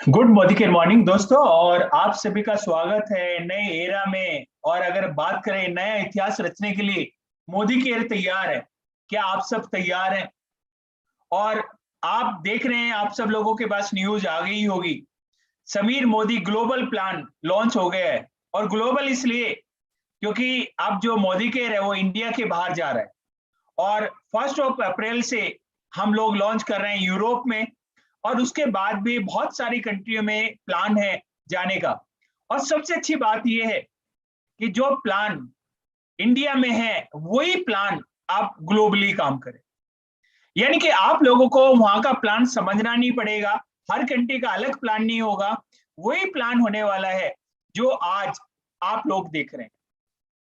Good Modi morning दोस्तों। और आप सभी का स्वागत है नए एरा में। और अगर बात करें नया इतिहास रचने के लिए, मोदी की एरा तैयार है। क्या आप सब तैयार हैं? और आप देख रहे हैं, आप सब लोगों के पास न्यूज आ गई होगी। Sameer Modi global plan launch हो गया है। और ग्लोबल इसलिए क्योंकि अब जो मोदी केयर है वो इंडिया के बाहर जा रहा है। और 1 अप्रैल से हम लोग लॉन्च कर रहे हैं यूरोप में। और उसके बाद भी बहुत सारी कंट्रियों में प्लान है जाने का। और सबसे अच्छी बात यह है कि जो प्लान इंडिया में है वही प्लान आप ग्लोबली काम करें। यानी कि आप लोगों को वहां का प्लान समझना नहीं पड़ेगा। हर कंट्री का अलग प्लान नहीं होगा, वही प्लान होने वाला है जो आज आप लोग देख रहे हैं।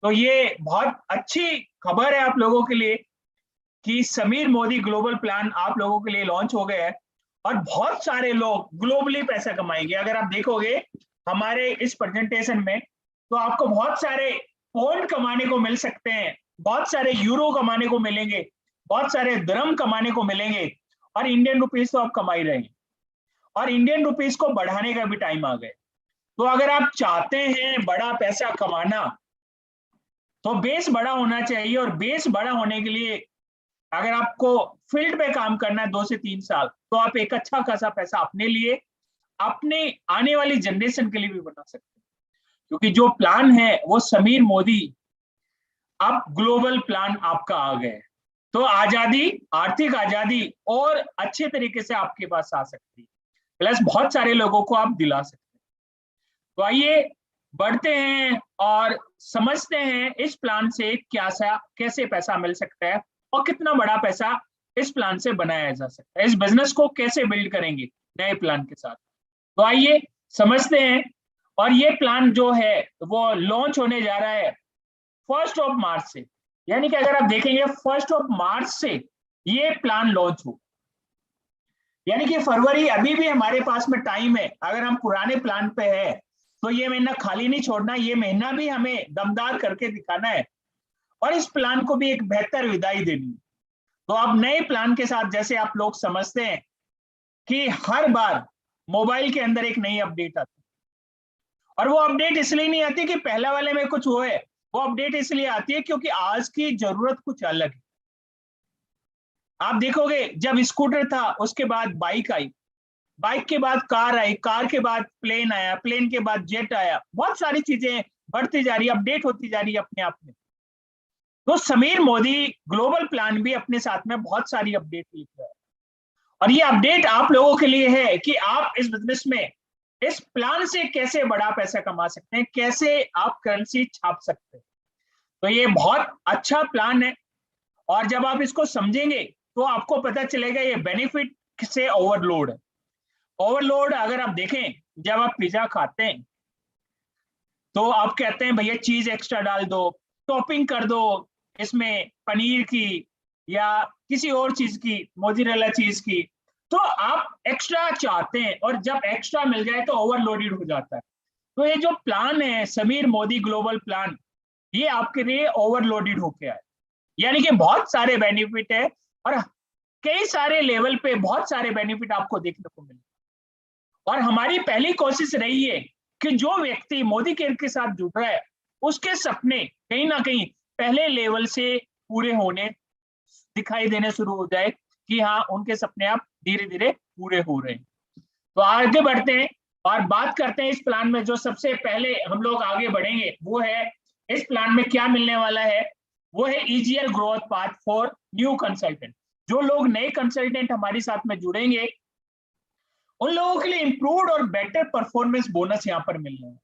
तो ये बहुत अच्छी खबर है आप लोगों के लिए कि समीर मोदी ग्लोबल प्लान आप लोगों के लिए लॉन्च हो गया है। और बहुत सारे लोग ग्लोबली पैसा कमाएंगे। अगर आप देखोगे हमारे इस प्रेजेंटेशन में, तो आपको बहुत सारे पौंड कमाने को मिल सकते हैं, बहुत सारे यूरो कमाने को मिलेंगे, बहुत सारे दिरहम कमाने को मिलेंगे। और इंडियन रुपीस तो आप कमा ही रहे हैं। और इंडियन रुपीस को बढ़ाने का भी टाइम आ गया। तो अगर आप चाहते हैं बड़ा पैसा कमाना, तो बेस बड़ा होना चाहिए। और बेस बड़ा होने के लिए अगर आपको फील्ड पे काम करना है 2 से 3 साल, तो आप एक अच्छा खासा पैसा अपने लिए, अपने आने वाली जनरेशन के लिए भी बना सकते हैं। क्योंकि जो प्लान है वो समीर मोदी, अब ग्लोबल प्लान आपका आ गया है। तो आजादी, आर्थिक आजादी और अच्छे तरीके से आपके पास आ सकती है, प्लस बहुत सारे लोगों को आप दिला सकते हैं। तो आइए बढ़ते हैं और समझते हैं इस प्लान से क्या सा कैसे पैसा मिल सकता है और कितना बड़ा पैसा इस प्लान से बनाया जा सकता है। इस बिजनेस को कैसे बिल्ड करेंगे नए प्लान के साथ। तो आइए समझते हैं। और ये प्लान जो है वो लॉन्च होने जा रहा है 1 मार्च से। यानी कि अगर आप देखेंगे 1 मार्च से ये प्लान लॉन्च हो, यानी कि फरवरी अभी भी हमारे पास में टाइम है। अगर हम पुराने प्लान पे है तो ये महीना खाली नहीं छोड़ना, ये महीना भी हमें दमदार करके दिखाना है और इस प्लान को भी एक बेहतर विदाई देनी है। तो अब नए प्लान के साथ जैसे आप लोग समझते हैं कि हर बार मोबाइल के अंदर एक नई अपडेट आती है। और वो अपडेट इसलिए नहीं आती कि पहले वाले में कुछ हुआ है, वो अपडेट इसलिए आती है क्योंकि आज की जरूरत कुछ अलग है। आप देखोगे जब स्कूटर था उसके बाद बाइक आई, बाइक के बाद कार आई, कार के बाद प्लेन आया, प्लेन के बाद जेट आया। बहुत सारी चीजें बढ़ती जा रही है, अपडेट होती जा रही है अपने आप में। तो समीर मोदी ग्लोबल प्लान भी अपने साथ में बहुत सारी अपडेट लिख रहा है। और ये अपडेट आप लोगों के लिए है कि आप इस बिजनेस में इस प्लान से कैसे बड़ा पैसा कमा सकते हैं, कैसे आप करेंसी छाप सकते हैं। तो ये बहुत अच्छा प्लान है। और जब आप इसको समझेंगे तो आपको पता चलेगा ये बेनिफिट से ओवरलोड है। ओवरलोड अगर आप देखें, जब आप पिज्जा खाते हैं तो आप कहते हैं भैया चीज एक्स्ट्रा डाल दो, टॉपिंग कर दो इसमें पनीर की या किसी और चीज की, मोज़रेला चीज की। तो आप एक्स्ट्रा चाहते हैं और जब एक्स्ट्रा मिल जाए तो ओवरलोडेड हो जाता है। तो ये जो प्लान है समीर मोदी ग्लोबल प्लान, ये आपके लिए ओवरलोडेड होके आए। यानी कि बहुत सारे बेनिफिट है और कई सारे लेवल पे बहुत सारे बेनिफिट आपको देखने को मिले। और हमारी पहली कोशिश रही है कि जो व्यक्ति मोदी केयर के साथ जुड़ रहा है उसके सपने कहीं ना कहीं पहले लेवल से पूरे होने दिखाई देने शुरू हो जाए कि हाँ उनके सपने अब धीरे धीरे पूरे हो रहे हैं। तो आगे बढ़ते हैं और बात करते हैं इस प्लान में। जो सबसे पहले हम लोग आगे बढ़ेंगे वो है इस प्लान में क्या मिलने वाला है, वो है easier growth path for new consultant. जो लोग नए कंसल्टेंट हमारे साथ में जुड़ेंगे उन लोगों के लिए इंप्रूव्ड और बेटर परफॉर्मेंस बोनस यहाँ पर मिल रहे हैं।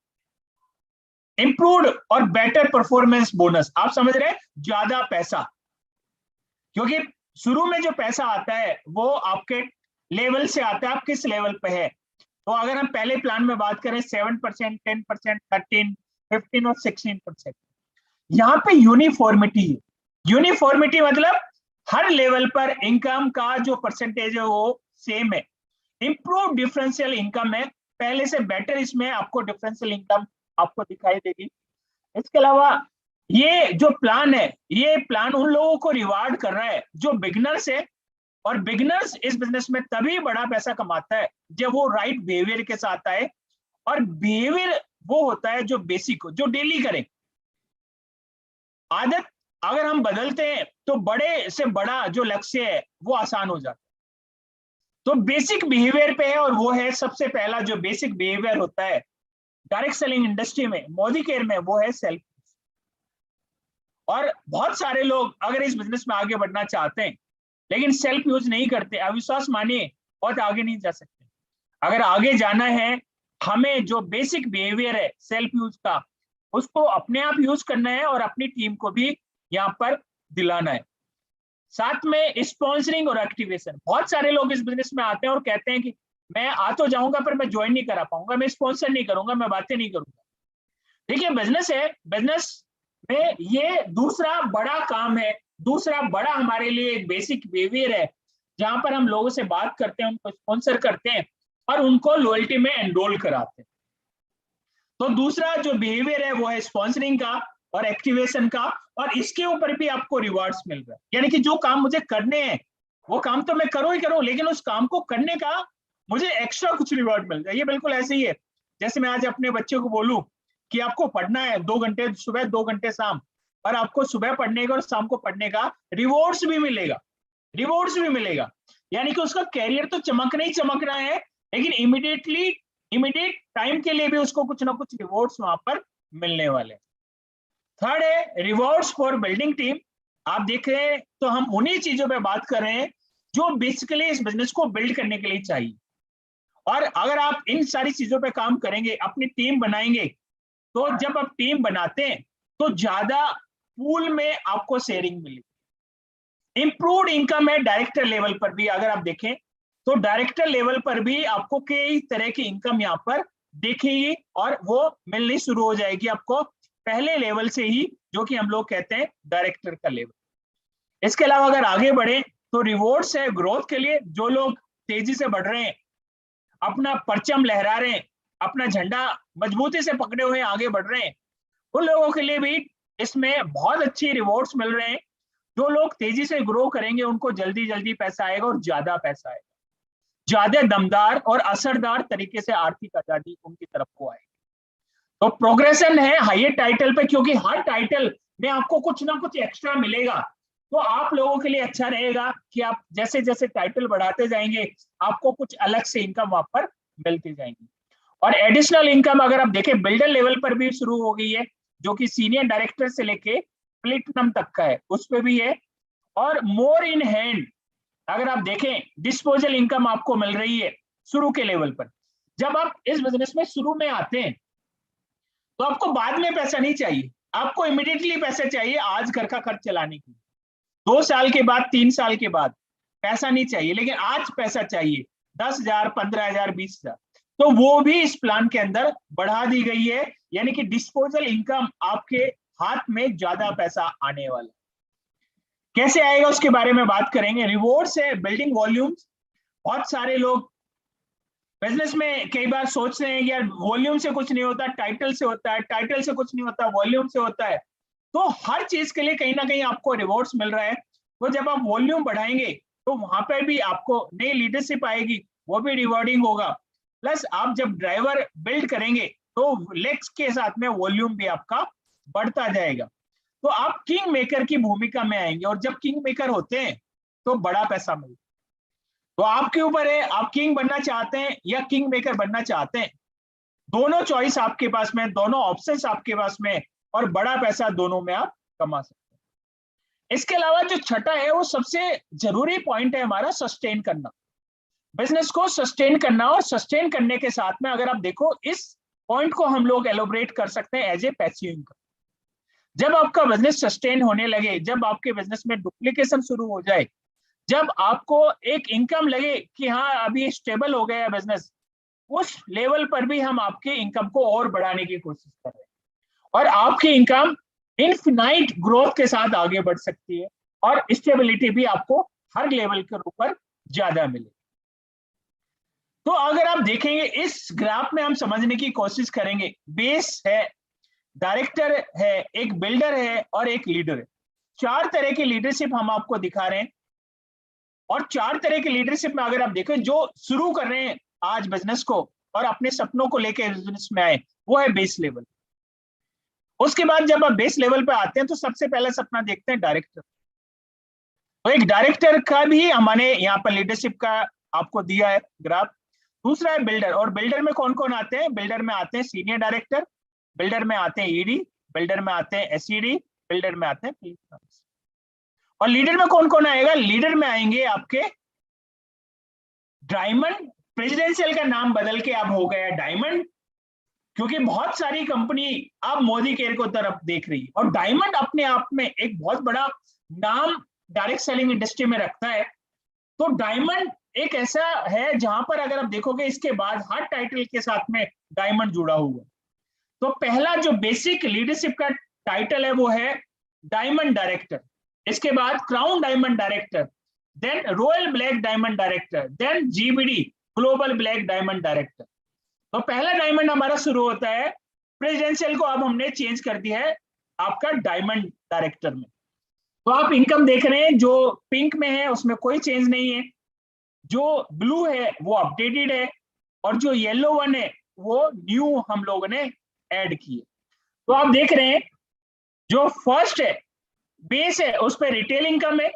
इंप्रूव्ड और बेटर परफॉर्मेंस बोनस, आप समझ रहे हैं, ज्यादा पैसा। क्योंकि शुरू में जो पैसा आता है वो आपके लेवल से आता है, आप किस लेवल पे है। तो अगर हम पहले प्लान में बात करें 7%, 10%, 13, 15 और 16%, यहाँ पे यूनिफॉर्मिटी है। यूनिफॉर्मिटी मतलब हर लेवल पर इनकम का जो परसेंटेज है वो सेम है। इंप्रूव डिफरेंशियल इनकम है, पहले से बेटर इसमें आपको डिफरेंशियल इनकम आपको दिखाई देगी। इसके अलावा ये जो प्लान है, ये प्लान उन लोगों को रिवार्ड कर रहा है जो बिगनर्स है और बिगिनर्स इस बिजनेस में तभी बड़ा पैसा कमाता है जब वो राइट बिहेवियर के साथ आए, और बिहेवियर वो होता है जो बेसिक हो, जो डेली करें। आदत अगर हम बदलते हैं तो बड़े से बड़ा जो लक्ष्य है वो आसान हो जाता है। तो बेसिक बिहेवियर पे है, और वो है सबसे पहला जो बेसिक बिहेवियर होता है डायरेक्ट सेलिंग इंडस्ट्री में, मोदी केयर में, वो है सेल्फ। और बहुत सारे लोग अगर इस बिजनेस में आगे बढ़ना चाहते हैं लेकिन सेल्फ यूज नहीं करते, अविश्वास मानिए बहुत आगे नहीं जा सकते। अगर आगे जाना है, हमें जो बेसिक बिहेवियर है सेल्फ यूज का, उसको अपने आप यूज करना है और अपनी टीम को भी यहाँ पर दिलाना है। साथ में स्पॉन्सरिंग और एक्टिवेशन। बहुत सारे लोग इस बिजनेस में आते हैं और कहते हैं कि मैं आ तो जाऊंगा पर मैं ज्वाइन नहीं करा पाऊंगा, मैं स्पॉन्सर नहीं करूंगा, मैं बातें नहीं करूंगा। देखिए बिजनेस है, बिजनेस में ये दूसरा बड़ा काम है, दूसरा बड़ा हमारे लिए एक बेसिक बिहेवियर है, जहां पर हम लोगों से बात करते हैं, उनको स्पॉन्सर करते हैं और उनको लॉयल्टी में एनरोल कराते हैं। तो दूसरा जो बिहेवियर है वो है स्पॉन्सरिंग का और एक्टिवेशन का, और इसके ऊपर भी आपको रिवार्ड्स मिल रहा है। यानी कि जो काम मुझे करने हैं वो काम तो मैं करूं ही करूं, लेकिन उस काम को करने का मुझे एक्स्ट्रा कुछ रिवार्ड मिल रहा है। ये बिल्कुल ऐसे ही है जैसे मैं आज अपने बच्चे को बोलूं कि आपको पढ़ना है 2 घंटे सुबह 2 घंटे शाम, और आपको सुबह पढ़ने का और शाम को पढ़ने का रिवॉर्ड्स भी मिलेगा, रिवॉर्ड्स भी मिलेगा। यानी कि उसका कैरियर तो चमकना ही चमकना है, लेकिन इमीडिएट टाइम के लिए भी उसको कुछ ना कुछ रिवॉर्ड्स वहां पर मिलने वाले। थर्ड है रिवॉर्ड्स फॉर बिल्डिंग टीम। आप देख रहे हैं तो हम उन्हीं चीजों पे बात कर रहे हैं जो बेसिकली इस बिजनेस को बिल्ड करने के लिए चाहिए। और अगर आप इन सारी चीजों पे काम करेंगे, अपनी टीम बनाएंगे, तो जब आप टीम बनाते हैं तो ज्यादा पूल में आपको शेयरिंग मिलेगी। इंप्रूव्ड इनकम है डायरेक्टर लेवल पर भी, अगर आप देखें तो डायरेक्टर लेवल पर भी आपको कई तरह की इनकम यहाँ पर दिखेगी, और वो मिलनी शुरू हो जाएगी आपको पहले लेवल से ही, जो कि हम लोग कहते हैं डायरेक्टर का लेवल। इसके अलावा अगर आगे बढ़े तो रिवॉर्ड्स है ग्रोथ के लिए। जो लोग तेजी से बढ़ रहे हैं, अपना परचम लहरा रहे हैं, अपना झंडा मजबूती से पकड़े हुए आगे बढ़ रहे हैं, उन लोगों के लिए भी इसमें बहुत अच्छी रिवॉर्ड्स मिल रहे हैं। जो लोग तेजी से ग्रो करेंगे उनको जल्दी जल्दी पैसा आएगा और ज्यादा पैसा आएगा, ज्यादा दमदार और असरदार तरीके से आर्थिक आजादी उनकी तरफ को आएगी। तो प्रोग्रेशन है हायर टाइटल पे, क्योंकि हर टाइटल में आपको कुछ ना कुछ एक्स्ट्रा मिलेगा। तो आप लोगों के लिए अच्छा रहेगा कि आप जैसे जैसे टाइटल बढ़ाते जाएंगे आपको कुछ अलग से इनकम वहां पर मिलती जाएंगी। और एडिशनल इनकम अगर आप देखें बिल्डर लेवल पर भी शुरू हो गई है, जो कि सीनियर डायरेक्टर से लेके प्लेटिनम तक का है, उस पर भी है। और मोर इन हैंड अगर आप देखें डिस्पोजल इनकम आपको मिल रही है शुरू के लेवल पर। जब आप इस बिजनेस में शुरू में आते हैं तो आपको बाद में पैसा नहीं चाहिए, आपको इमीडिएटली पैसा चाहिए आज घर का खर्च चलाने के लिए। 2 साल के बाद 3 साल के बाद पैसा नहीं चाहिए, लेकिन आज पैसा चाहिए 10,000 15,000 20,000। तो वो भी इस प्लान के अंदर बढ़ा दी गई है, यानी कि डिस्पोजल इनकम आपके हाथ में ज्यादा पैसा आने वाला। कैसे आएगा उसके बारे में बात करेंगे। रिवॉर्ड्स है बिल्डिंग वॉल्यूम्स। बहुत सारे लोग बिजनेस में कई बार सोचते हैं यार वॉल्यूम से कुछ नहीं होता, टाइटल से होता है, टाइटल से कुछ नहीं होता, वॉल्यूम से होता है। तो हर चीज के लिए कहीं ना कहीं आपको रिवॉर्ड्स मिल रहा है। तो जब आप वॉल्यूम बढ़ाएंगे तो वहां पर भी आपको नई लीडरशिप आएगी, वो भी रिवॉर्डिंग होगा। प्लस आप जब ड्राइवर बिल्ड करेंगे तो लेग्स के साथ में वॉल्यूम भी आपका बढ़ता जाएगा। तो आप किंग मेकर की भूमिका में आएंगे, और जब किंग मेकर होते हैं तो बड़ा पैसा मिलता है। तो आपके ऊपर है, आप किंग बनना चाहते हैं या किंग मेकर बनना चाहते हैं। दोनों चॉइस आपके पास में, दोनों ऑप्शंस आपके पास में, और बड़ा पैसा दोनों में आप कमा सकते हैं। इसके अलावा जो छठा है वो सबसे जरूरी पॉइंट है हमारा, सस्टेन करना। बिजनेस को सस्टेन करना, और सस्टेन करने के साथ में अगर आप देखो इस पॉइंट को हम लोग एलोबरेट कर सकते हैं एज ए पैसिव इनकम। जब आपका बिजनेस सस्टेन होने लगे, जब आपके बिजनेस में डुप्लीकेशन शुरू हो जाए, जब आपको एक इनकम लगे कि हाँ अभी स्टेबल हो गया बिजनेस, उस लेवल पर भी हम आपके इनकम को और बढ़ाने की कोशिश कर रहे हैं, और आपकी इनकम इनफिनाइट ग्रोथ के साथ आगे बढ़ सकती है, और स्टेबिलिटी भी आपको हर लेवल के ऊपर ज्यादा मिले। तो अगर आप देखेंगे इस ग्राफ में हम समझने की कोशिश करेंगे, बेस है, डायरेक्टर है, एक बिल्डर है और एक लीडर है। 4 तरह की लीडरशिप हम आपको दिखा रहे हैं। और 4 तरह के लीडरशिप में अगर आप देखें, जो शुरू कर रहे हैं आज बिजनेस को और अपने सपनों को लेकर बिजनेस में आए, वो है बेस लेवल। उसके बाद जब आप बेस लेवल पे आते हैं तो सबसे पहला सपना देखते हैं डायरेक्टर। तो एक डायरेक्टर का भी हमने यहाँ पर लीडरशिप का आपको दिया है ग्राफ। दूसरा है बिल्डर, और बिल्डर में कौन कौन आते हैं? बिल्डर में आते हैं सीनियर डायरेक्टर, बिल्डर में आते हैं ईडी, बिल्डर में आते हैं एसईडी, बिल्डर में आते हैं। और लीडर में कौन कौन आएगा? लीडर में आएंगे आपके डायमंड। प्रेसिडेंशियल का नाम बदल के अब हो गया डायमंड, क्योंकि बहुत सारी कंपनी अब मोदी केयर को तरफ देख रही है, और डायमंड अपने आप में एक बहुत बड़ा नाम डायरेक्ट सेलिंग इंडस्ट्री में रखता है। तो डायमंड एक ऐसा है जहां पर अगर आप देखोगे इसके बाद हर टाइटल के साथ में डायमंड जुड़ा हुआ। तो पहला जो बेसिक लीडरशिप का टाइटल है वो है डायमंड डायरेक्टर, इसके बाद crown diamond director, then royal black diamond director, then GBD global black diamond director. तो पहला डायमंड हमारा शुरू होता है प्रेसिडेंशियल को, अब हमने चेंज कर दिया है आपका डायमंड डायरेक्टर में। तो आप इनकम देख रहे हैं, जो पिंक में है उसमें कोई चेंज नहीं है, जो ब्लू है वो अपडेटेड है, और जो येलो वन है वो न्यू हम लोगों ने ऐड किए। तो आप देख रहे हैं जो फर्स्ट है बेस है उस पर रिटेल इनकम है,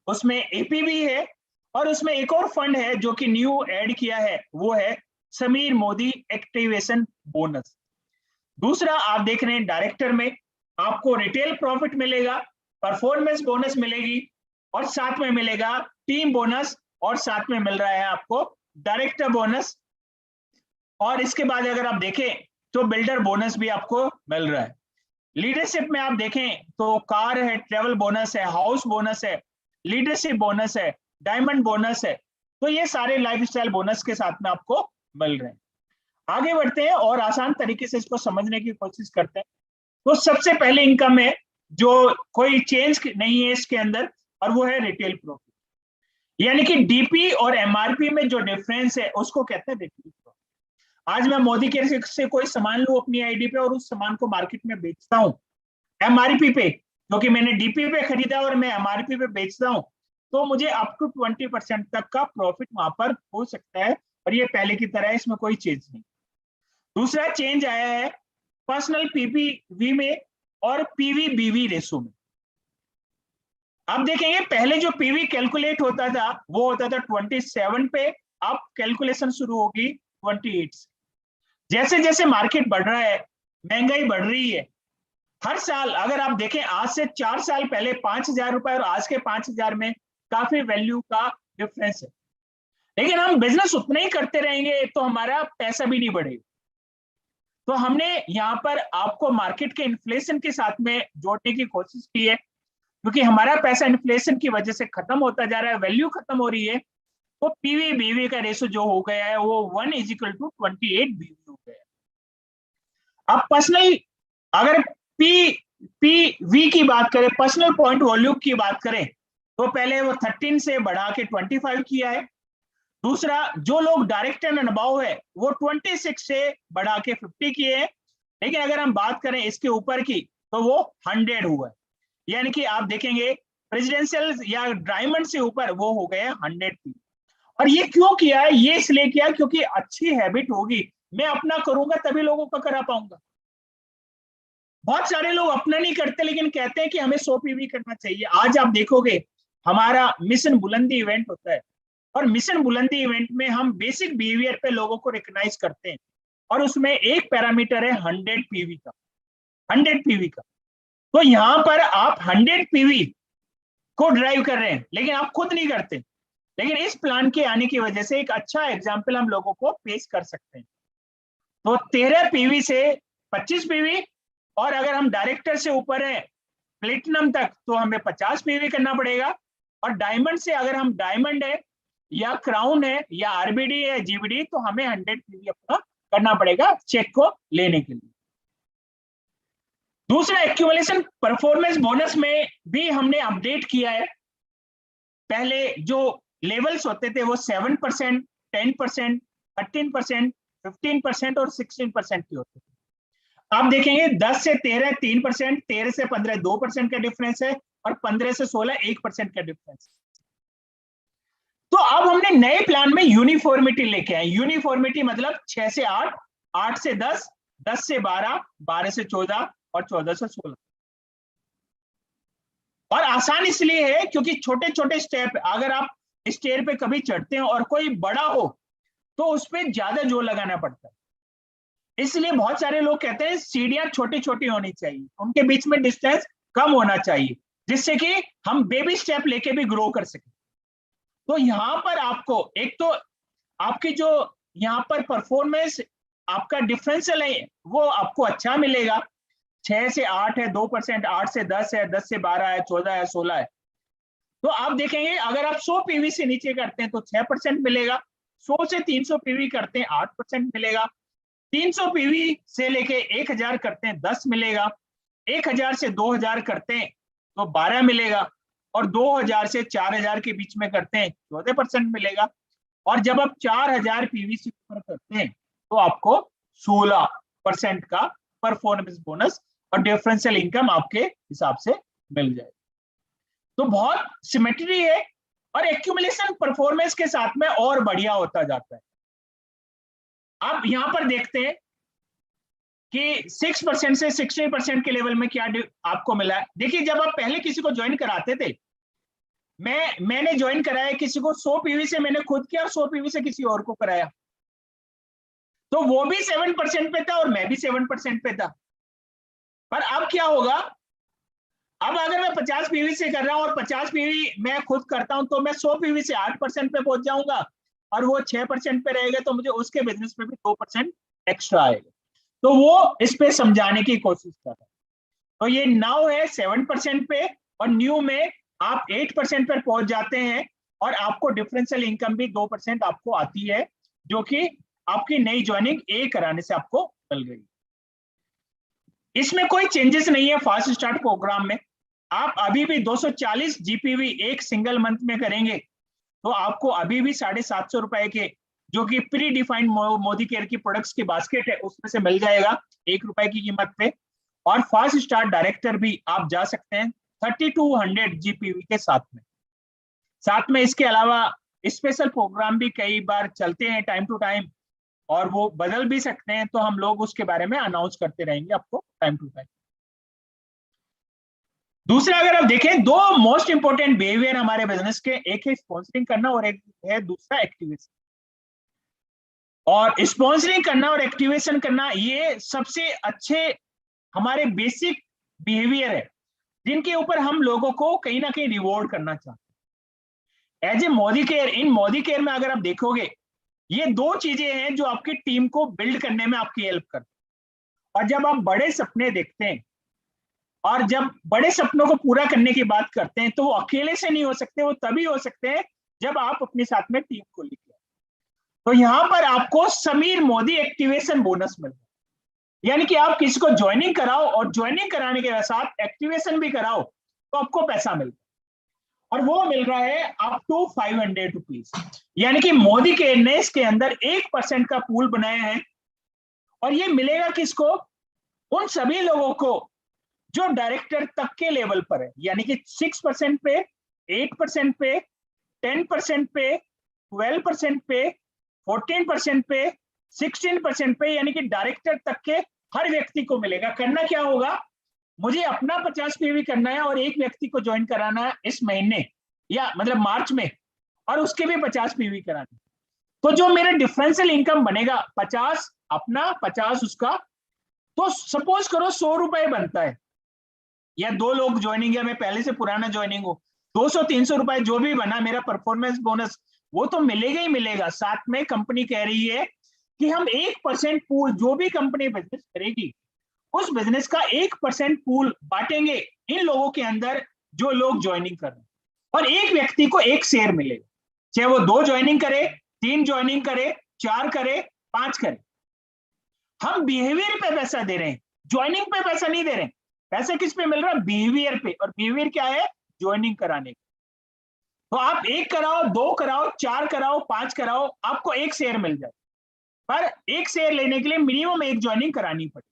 उसमें एपीबी है, और उसमें एक और फंड है जो कि न्यू ऐड किया है, वो है समीर मोदी एक्टिवेशन बोनस। दूसरा आप देख रहे हैं डायरेक्टर में आपको रिटेल प्रॉफिट मिलेगा, परफॉर्मेंस बोनस मिलेगी, और साथ में मिलेगा टीम बोनस, और साथ में मिल रहा है आपको डायरेक्टर बोनस। और इसके बाद अगर आप देखें तो बिल्डर बोनस भी आपको मिल रहा है। लीडरशिप में आप देखें तो कार है, ट्रेवल बोनस है, हाउस बोनस है, लीडरशिप बोनस है, डायमंड बोनस है। तो ये सारे लाइफस्टाइल बोनस के साथ में आपको मिल रहे हैं। आगे बढ़ते हैं और आसान तरीके से इसको समझने की कोशिश करते हैं। तो सबसे पहले इनकम है जो कोई चेंज नहीं है इसके अंदर, और वो है रिटेल प्रॉफिट, यानी कि डीपी और एमआरपी में जो डिफरेंस है उसको कहते हैं रिटेल प्रॉफिट। आज मैं मोदी केयर से कोई सामान लूं अपनी आईडी पे और उस सामान को मार्केट में बेचता हूं एमआरपी पे, क्योंकि मैंने डीपी पे खरीदा और मैं एमआरपी पे बेचता हूं, तो मुझे अप टू 20% तक का प्रॉफिट वहां पर हो सकता है, और ये पहले की तरह है, इसमें कोई चेंज नहीं। दूसरा चेंज आया है पर्सनल पीपीवी में और पीवी-बीवी रेशो में। अब देखेंगे पहले जो पीवी कैलकुलेट होता था वो होता था 27 पे, अब कैलकुलेशन शुरू होगी 28 से। जैसे जैसे मार्केट बढ़ रहा है, महंगाई बढ़ रही है, हर साल अगर आप देखें आज से 4 साल पहले 5,000 रुपए और आज के 5,000 में काफी वैल्यू का डिफरेंस है, लेकिन हम बिजनेस उतना ही करते रहेंगे तो हमारा पैसा भी नहीं बढ़ेगा। तो हमने यहाँ पर आपको मार्केट के इन्फ्लेशन के साथ में जोड़ने की कोशिश की है, क्योंकि हमारा पैसा इन्फ्लेशन की वजह से खत्म होता जा रहा है, वैल्यू खत्म हो रही है। तो पीवी बीवी का रेशो जो हो गया है वो 1:28 बीवी हो गया। अब पर्सनल अगर पीवी की बात करें, पर्सनल पॉइंट वॉल्यूम की बात करें, तो पहले वो 13 से बढ़ा के 25 किया है। दूसरा जो लोग डायरेक्ट एंड अबाव है वो 26 से बढ़ा के 50 किए हैं, लेकिन अगर हम बात करें इसके ऊपर की तो वो 100 हुआ है, यानी कि आप देखेंगे प्रेसिडेंशियल या डायमंड से ऊपर वो हो गए 100 की। और ये क्यों किया है? ये इसलिए किया क्योंकि अच्छी हैबिट होगी, मैं अपना करूंगा तभी लोगों का करा पाऊंगा। बहुत सारे लोग अपना नहीं करते लेकिन कहते हैं कि हमें 100 पीवी करना चाहिए। आज आप देखोगे हमारा मिशन बुलंदी इवेंट होता है, और मिशन बुलंदी इवेंट में हम बेसिक बिहेवियर पे लोगों को रिकॉग्नाइज करते हैं, और उसमें एक पैरामीटर है 100 पीवी का, 100 पीवी का। तो यहां पर आप 100 पीवी को ड्राइव कर रहे हैं लेकिन आप खुद नहीं करते, लेकिन इस प्लान के आने की वजह से एक अच्छा एग्जाम्पल हम लोगों को पेश कर सकते हैं। तो 13 पीवी से 25 पीवी, और अगर हम डायरेक्टर से ऊपर है प्लेटिनम तक तो हमें 50 पीवी करना पड़ेगा, और डायमंड से अगर हम डायमंड है या क्राउन है या आरबीडी है जीबीडी तो हमें 100 पीवी अपना करना पड़ेगा चेक को लेने के लिए। दूसरा एक्यूमुलेशन परफॉर्मेंस बोनस में भी हमने अपडेट किया है। पहले जो लेवल्स होते थे वो 7%, 10%, 13%, 15% और 16% के होते थे। आप देखेंगे 10 से 13 3%, 13 से 15 2% का डिफरेंस है, और 15 से 16 1% का डिफरेंस। तो अब हमने नए प्लान में यूनिफॉर्मिटी लेके आए। यूनिफॉर्मिटी मतलब 6 से 8, 8 से 10, 10 से 12, 12 से 14 और 14 से 16। और आसान इसलिए है क्योंकि छोटे छोटे स्टेप, अगर आप स्टेयर पे कभी चढ़ते हैं और कोई बड़ा हो तो उस पर ज्यादा जोर लगाना पड़ता है। इसलिए बहुत सारे लोग कहते हैं सीढ़ियां छोटी छोटी होनी चाहिए, उनके बीच में डिस्टेंस कम होना चाहिए, जिससे कि हम बेबी स्टेप लेके भी ग्रो कर सकें। तो यहाँ पर आपको एक तो आपकी जो यहाँ पर परफॉर्मेंस आपका डिफरेंशियल है वो आपको अच्छा मिलेगा। 6 से 8 है 2%, 8 से 10 है, 10 से 12 है, 14 है, 16 है। तो आप देखेंगे अगर आप 100 पीवी से नीचे करते हैं तो 6% मिलेगा, 100 से 300 पीवी करते हैं 8% मिलेगा, 300 पीवी से लेके 1000 करते हैं 10 मिलेगा, 1000 से 2000 करते हैं तो 12 मिलेगा, और 2000 से 4000 के बीच में करते हैं 14% मिलेगा, और जब आप 4000 पीवी से ऊपर करते हैं तो आपको 16% का परफॉर्मेंस बोनस और डिफरेंशियल इनकम आपके हिसाब से मिल जाए। तो बहुत सिमेट्री है और एक्यूमुलेशन परफॉर्मेंस के साथ में और बढ़िया होता जाता है। आप यहां पर देखते हैं कि 6% से 60% के लेवल में क्या आपको मिला है। देखिए जब आप पहले किसी को ज्वाइन कराते थे, मैंने ज्वाइन कराया किसी को 100 पीवी से मैंने खुद किया और 100 पीवी से किसी और को कराया, तो वो भी 7% पे था और मैं भी 7% पे था। पर अब क्या होगा, अब अगर मैं 50 पीवी से कर रहा हूं और 50 पीवी मैं खुद करता हूं तो मैं 100 पीवी से 8% पे पहुंच जाऊंगा, और वो 6% पे रहेगा, तो मुझे उसके बिजनेस में भी 2% एक्स्ट्रा आएगा। तो वो इस पे समझाने की कोशिश कर रहा है। तो ये नाउ है 7% पे, और न्यू में आप 8% पर पहुंच जाते हैं, और आपको डिफरेंशियल इनकम भी 2% आपको आती है, जो कि आपकी नई ज्वाइनिंग ए कराने से आपको मिल गई। इसमें कोई चेंजेस नहीं है फास्ट स्टार्ट प्रोग्राम में। आप अभी भी 240 जीपीवी एक सिंगल मंथ में करेंगे तो आपको अभी भी 750 रुपए के, जो कि प्री डिफाइंड मोदी केयर की प्रोडक्ट्स की बास्केट है, उसमें से मिल जाएगा 1 रुपए की कीमत पे। और फास्ट स्टार्ट डायरेक्टर भी आप जा सकते हैं 3200 जीपीवी के साथ में इसके अलावा स्पेशल प्रोग्राम भी कई बार चलते हैं टाइम टू टाइम, और वो बदल भी सकते हैं, तो हम लोग उसके बारे में अनाउंस करते रहेंगे आपको टाइम टू टाइम। दूसरा अगर आप देखें, दो मोस्ट इंपोर्टेंट बिहेवियर हमारे बिजनेस के, एक है स्पॉन्सरिंग करना और एक है दूसरा एक्टिवेशन। और स्पॉन्सरिंग करना और एक्टिवेशन करना ये सबसे अच्छे हमारे बेसिक बिहेवियर है, जिनके ऊपर हम लोगों को कहीं ना कहीं रिवॉर्ड करना चाहते हैं। As a Modi care, in Modi care में अगर आप देखोगे, ये दो चीजें हैं जो आपकी टीम को बिल्ड करने में आपकी हेल्प करती है। और जब आप बड़े सपने देखते हैं और जब बड़े सपनों को पूरा करने की बात करते हैं, तो वो अकेले से नहीं हो सकते, वो तभी हो सकते हैं जब आप अपने साथ में टीम को लेकर। तो यहां पर आपको समीर मोदी एक्टिवेशन बोनस मिल रहा है, यानी कि आप किसी को ज्वाइनिंग कराओ और ज्वाइनिंग कराने के साथ एक्टिवेशन भी कराओ तो आपको पैसा मिलता है, और वो मिल रहा है अप टू 500 रुपीज। यानी कि मोदी के ने इसके अंदर 1% का पूल बनाया है, और ये मिलेगा किसको? उन सभी लोगों को जो डायरेक्टर तक के लेवल पर है, यानी कि 6% पे, 8% पे, 10% पे, 12% पे, 14% पे, 16% पे, यानी कि डायरेक्टर तक के हर व्यक्ति को मिलेगा। करना क्या होगा, मुझे अपना 50 पीवी करना है और एक व्यक्ति को ज्वाइन कराना है इस महीने, या मतलब मार्च में, और उसके भी 50 पीवी कराना। तो जो मेरा डिफरेंशियल इनकम बनेगा 50 अपना 50 उसका, तो सपोज करो 100 रुपए बनता है, या दो लोग ज्वाइनिंग है, मैं पहले से पुराना ज्वाइनिंग हूँ, 200-300 रुपए जो भी बना मेरा परफॉर्मेंस बोनस, वो तो मिलेगा ही मिलेगा। साथ में कंपनी कह रही है कि हम 1% पूल, जो भी कंपनी बिजनेस करेगी उस बिजनेस का 1% पूल बांटेंगे इन लोगों के अंदर जो लोग ज्वाइनिंग कर रहे हैं, और एक व्यक्ति को एक शेयर मिलेगा, चाहे वो 2 ज्वाइनिंग करे, 3 ज्वाइनिंग करे, 4 करे, 5 करे। हम बिहेवियर पे पैसा दे रहे हैं, ज्वाइनिंग पे पैसा नहीं दे रहे हैं। पैसा किस पे मिल रहा है? बिहेवियर पे। और बिहेवियर क्या है? ज्वाइनिंग कराने। तो आप 1 कराओ, 2 कराओ, 4 कराओ, 5 कराओ, आपको एक शेयर मिल जाए, पर एक शेयर लेने के लिए मिनिमम एक ज्वाइनिंग करानी पड़े,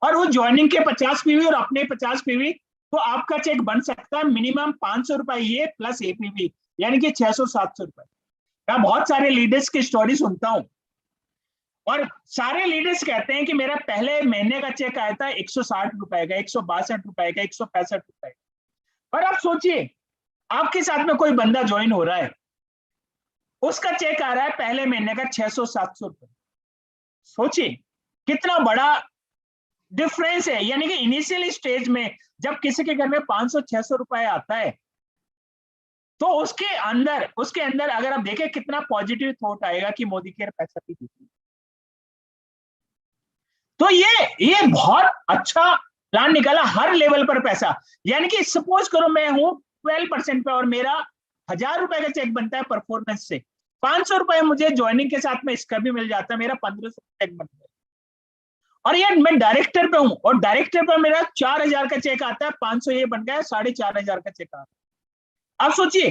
और वो ज्वाइनिंग के 50 पीवी और अपने 50 पीवी, तो आपका चेक बन सकता है मिनिमम 500 रुपए ये प्लस एपीवी, यानी कि 600-700 रुपए। मैं बहुत सारे लीडर्स की स्टोरी सुनता हूं और सारे लीडर्स कहते हैं कि मेरा पहले महीने का चेक आया था 160 रुपए का, 162 रुपए का, 165 रुपए का। और आप सोचिए, आपके साथ में कोई बंदा ज्वाइन हो रहा है, उसका चेक आ रहा है पहले महीने का 600-700 रुपए। सोचिए कितना बड़ा डिफरेंस है। यानी कि इनिशियल स्टेज में जब किसी के घर में 500-600 रुपए आता है, तो उसके अंदर अगर आप देखें कितना पॉजिटिव थॉट आएगा कि मोदी केयर पैसा भी देती है। तो ये बहुत अच्छा प्लान निकाला, हर लेवल पर पैसा। यानी कि सपोज करो मैं हूं 12% पे और मेरा 1000 रुपए का चेक बनता है परफॉर्मेंस से, 500 रुपए मुझे ज्वाइनिंग के साथ में इसका भी मिल जाता है, मेरा 1500 चेक बनता है। और यार मैं डायरेक्टर पे हूं और डायरेक्टर पे मेरा 4000 का चेक आता है, 500 ये बन गया 4500 का चेक आता है। आप सोचिए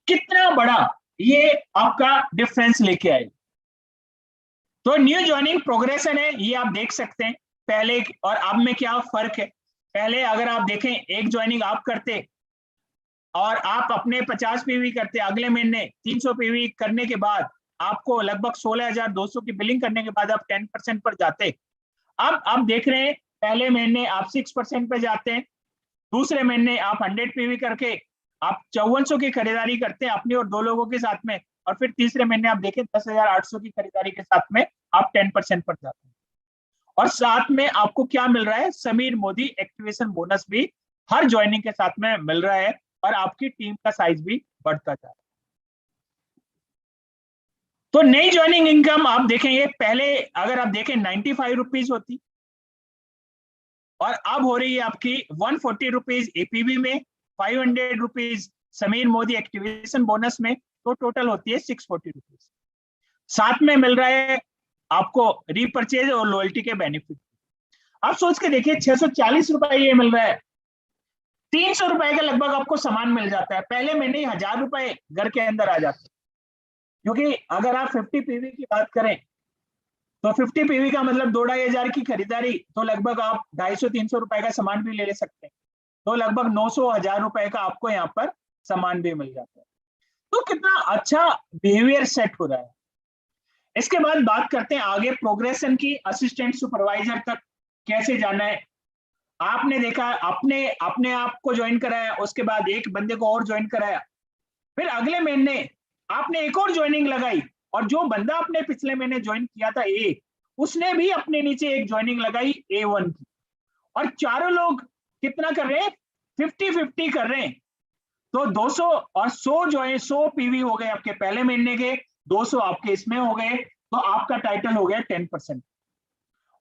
कितना बड़ा ये आपका डिफरेंस लेके आए। तो न्यू ज्वाइनिंग प्रोग्रेशन है, ये आप देख सकते हैं पहले और अब में क्या फर्क है। पहले अगर आप देखें, एक ज्वाइनिंग आप करते और आप अपने 50 पीवी करते, अगले महीने 300 पीवी करने के बाद आपको लगभग 16,200 की बिलिंग करने के बाद आप 10% पर जाते। अब आप देख रहे हैं पहले महीने आप 6% पे जाते हैं, दूसरे महीने आप 100 पीवी करके आप 5400 की खरीदारी करते हैं अपनी और 2 लोगों के साथ में, और फिर तीसरे महीने आप देखें 10,800 की खरीदारी के साथ में आप 10% पर जाते हैं। और साथ में आपको क्या मिल रहा है, समीर मोदी एक्टिवेशन बोनस भी हर ज्वाइनिंग के साथ में मिल रहा है और आपकी टीम का साइज भी बढ़ता जा रहा है। तो नई ज्वाइनिंग इनकम आप देखेंगे, पहले अगर आप देखें 95 रुपीज होती और अब हो रही है आपकी 140 रुपीज एपीवी में, 500 rupees Sameer Modi activation bonus में, तो टोटल होती है 640 रुपीज। साथ में मिल रहा है आपको रीपर्चेज और लॉयल्टी के बेनिफिट। आप सोच के देखिए 640 रुपए ये मिल रहा है, 300 रुपए का लगभग आपको सामान मिल जाता है। पहले महीने 1000 रुपए घर के अंदर आ जाते हैं, क्योंकि अगर आप 50 पीवी की बात करें तो 50 पीवी का मतलब 2-2,500 की खरीदारी, तो लगभग आप 250-300 रुपए का सामान भी ले सकते हैं, तो लगभग 900-1000 रुपए का आपको यहाँ पर सामान भी मिल जाता है। तो कितना अच्छा बिहेवियर सेट हो रहा है। इसके बाद बात करते हैं आगे प्रोग्रेशन की, असिस्टेंट सुपरवाइजर तक कैसे जाना है। आपने देखा अपने आप को ज्वाइन कराया, उसके बाद एक बंदे को और ज्वाइन कराया, फिर अगले महीने आपने एक और ज्वाइनिंग लगाई, और जो बंदा आपने पिछले महीने ज्वाइन किया था ए, उसने भी अपने नीचे एक ज्वाइनिंग लगाई A1 की, और चारों लोग कितना कर रहे हैं, 50-50 कर रहे हैं। तो 200 और 100 पीवी हो गए आपके पहले महीने के, 200 आपके इसमें हो गए, तो आपका टाइटल हो गया 10%।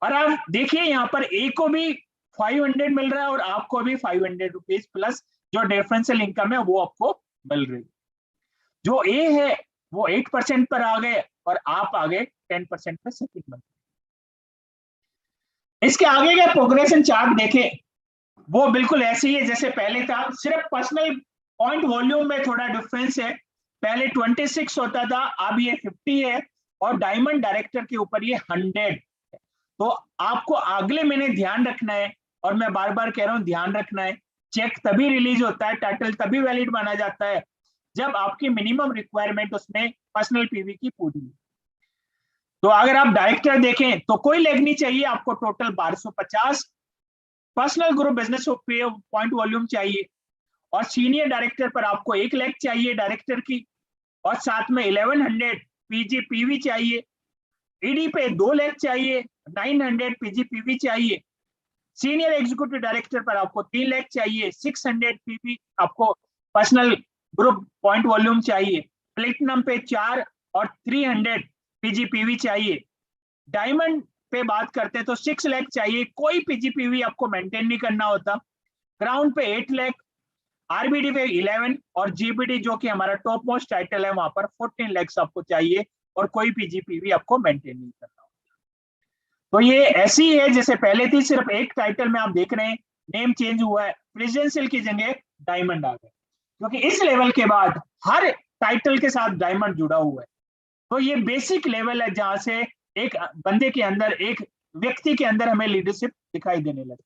और आप देखिए यहाँ पर ए को भी 500 मिल रहा है और आपको भी 500 रुपीज प्लस जो डिफरेंशियल इनकम है वो आपको मिल रही। जो ए है वो 8% पर आ गए और आप आगे 10% पर सेकंड बन गए। इसके आगे का प्रोग्रेशन चार्ट देखें, वो बिल्कुल ऐसे ही है जैसे पहले था, सिर्फ पर्सनल पॉइंट वॉल्यूम में थोड़ा डिफरेंस है। पहले 26 होता था, अब ये 50 है, और डायमंड डायरेक्टर के ऊपर ये 100 है। तो आपको अगले महीने ध्यान रखना है, और मैं बार बार कह रहा हूं ध्यान रखना है, चेक तभी रिलीज होता है, टाइटल तभी वैलिड माना जाता है जब आपकी मिनिमम रिक्वायरमेंट उसमें पर्सनल पीवी की पूरी है। तो अगर आप डायरेक्टर देखें तो कोई लेग नहीं चाहिए, आपको total 1250 personal group business point volume चाहिए, और सीनियर डायरेक्टर पर आपको 1 लाख चाहिए डायरेक्टर की, और साथ में 1100 पीजी पीवी चाहिए। ईडी पे 2 लाख चाहिए, 900 पीजी पीवी चाहिए। सीनियर एग्जीक्यूटिव डायरेक्टर पर आपको 3 लाख चाहिए, 600 पीवी आपको पर्सनल ग्रुप पॉइंट वॉल्यूम चाहिए। प्लेटिनम पे 4 और 300 पीजीपीवी चाहिए। डायमंड पे बात करते हैं तो 6 लाख चाहिए, कोई पीजीपीवी आपको मेंटेन नहीं करना होता। ग्राउंड पे 8 लाख, आरबीडी पे 11, और जीबीडी जो कि हमारा टॉप मोस्ट टाइटल है वहां पर 14 लाख आपको चाहिए, और कोई पीजीपीवी आपको मेंटेन नहीं करना होता। तो ये ऐसी है जैसे पहले थी, सिर्फ एक टाइटल में आप देख रहे हैं नेम चेंज हुआ है, प्रेसिडेंशियल की जगह डायमंड आ गए, क्योंकि इस लेवल के बाद हर टाइटल के साथ डायमंड जुड़ा हुआ है। तो ये बेसिक लेवल है जहां से एक बंदे के अंदर, एक व्यक्ति के अंदर हमें लीडरशिप दिखाई देने लगे।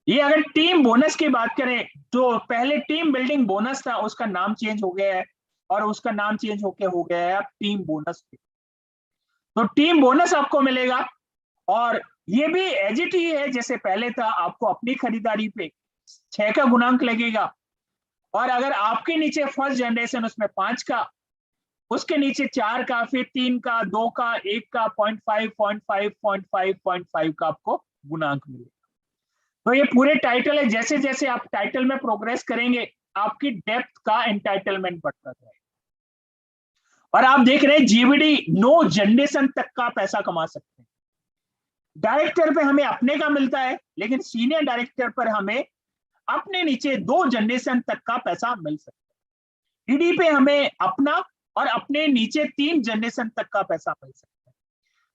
ये अगर टीम बोनस की बात करें तो पहले टीम बिल्डिंग बोनस था, उसका नाम चेंज हो गया है और उसका नाम चेंज होके हो गया है अब टीम बोनस। तो टीम बोनस आपको मिलेगा और ये भी एज इट ही है जैसे पहले था, आपको अपनी खरीदारी पे 6 का गुणांक लगेगा और अगर आपके नीचे फर्स्ट जनरेशन उसमें 5 का, उसके नीचे 4 का, फिर 3 का, 2 का, 1 का, 0.5, 0.5, 0.5, 0.5 का आपको गुणांक मिलेगा। तो ये पूरे टाइटल है, जैसे जैसे आप टाइटल में प्रोग्रेस करेंगे आपकी डेप्थ का एंटाइटलमेंट बढ़ता जाएगा। और आप देख रहे हैं जीवीडी 9 जनरेशन तक का पैसा कमा सकते हैं। डायरेक्टर पे हमें अपने का मिलता है, लेकिन सीनियर डायरेक्टर पर हमें अपने नीचे 2 जनरेशन तक का पैसा मिल सकता है। ईडी पे हमें अपना और अपने नीचे 3 जनरेशन तक का पैसा मिल सकता है।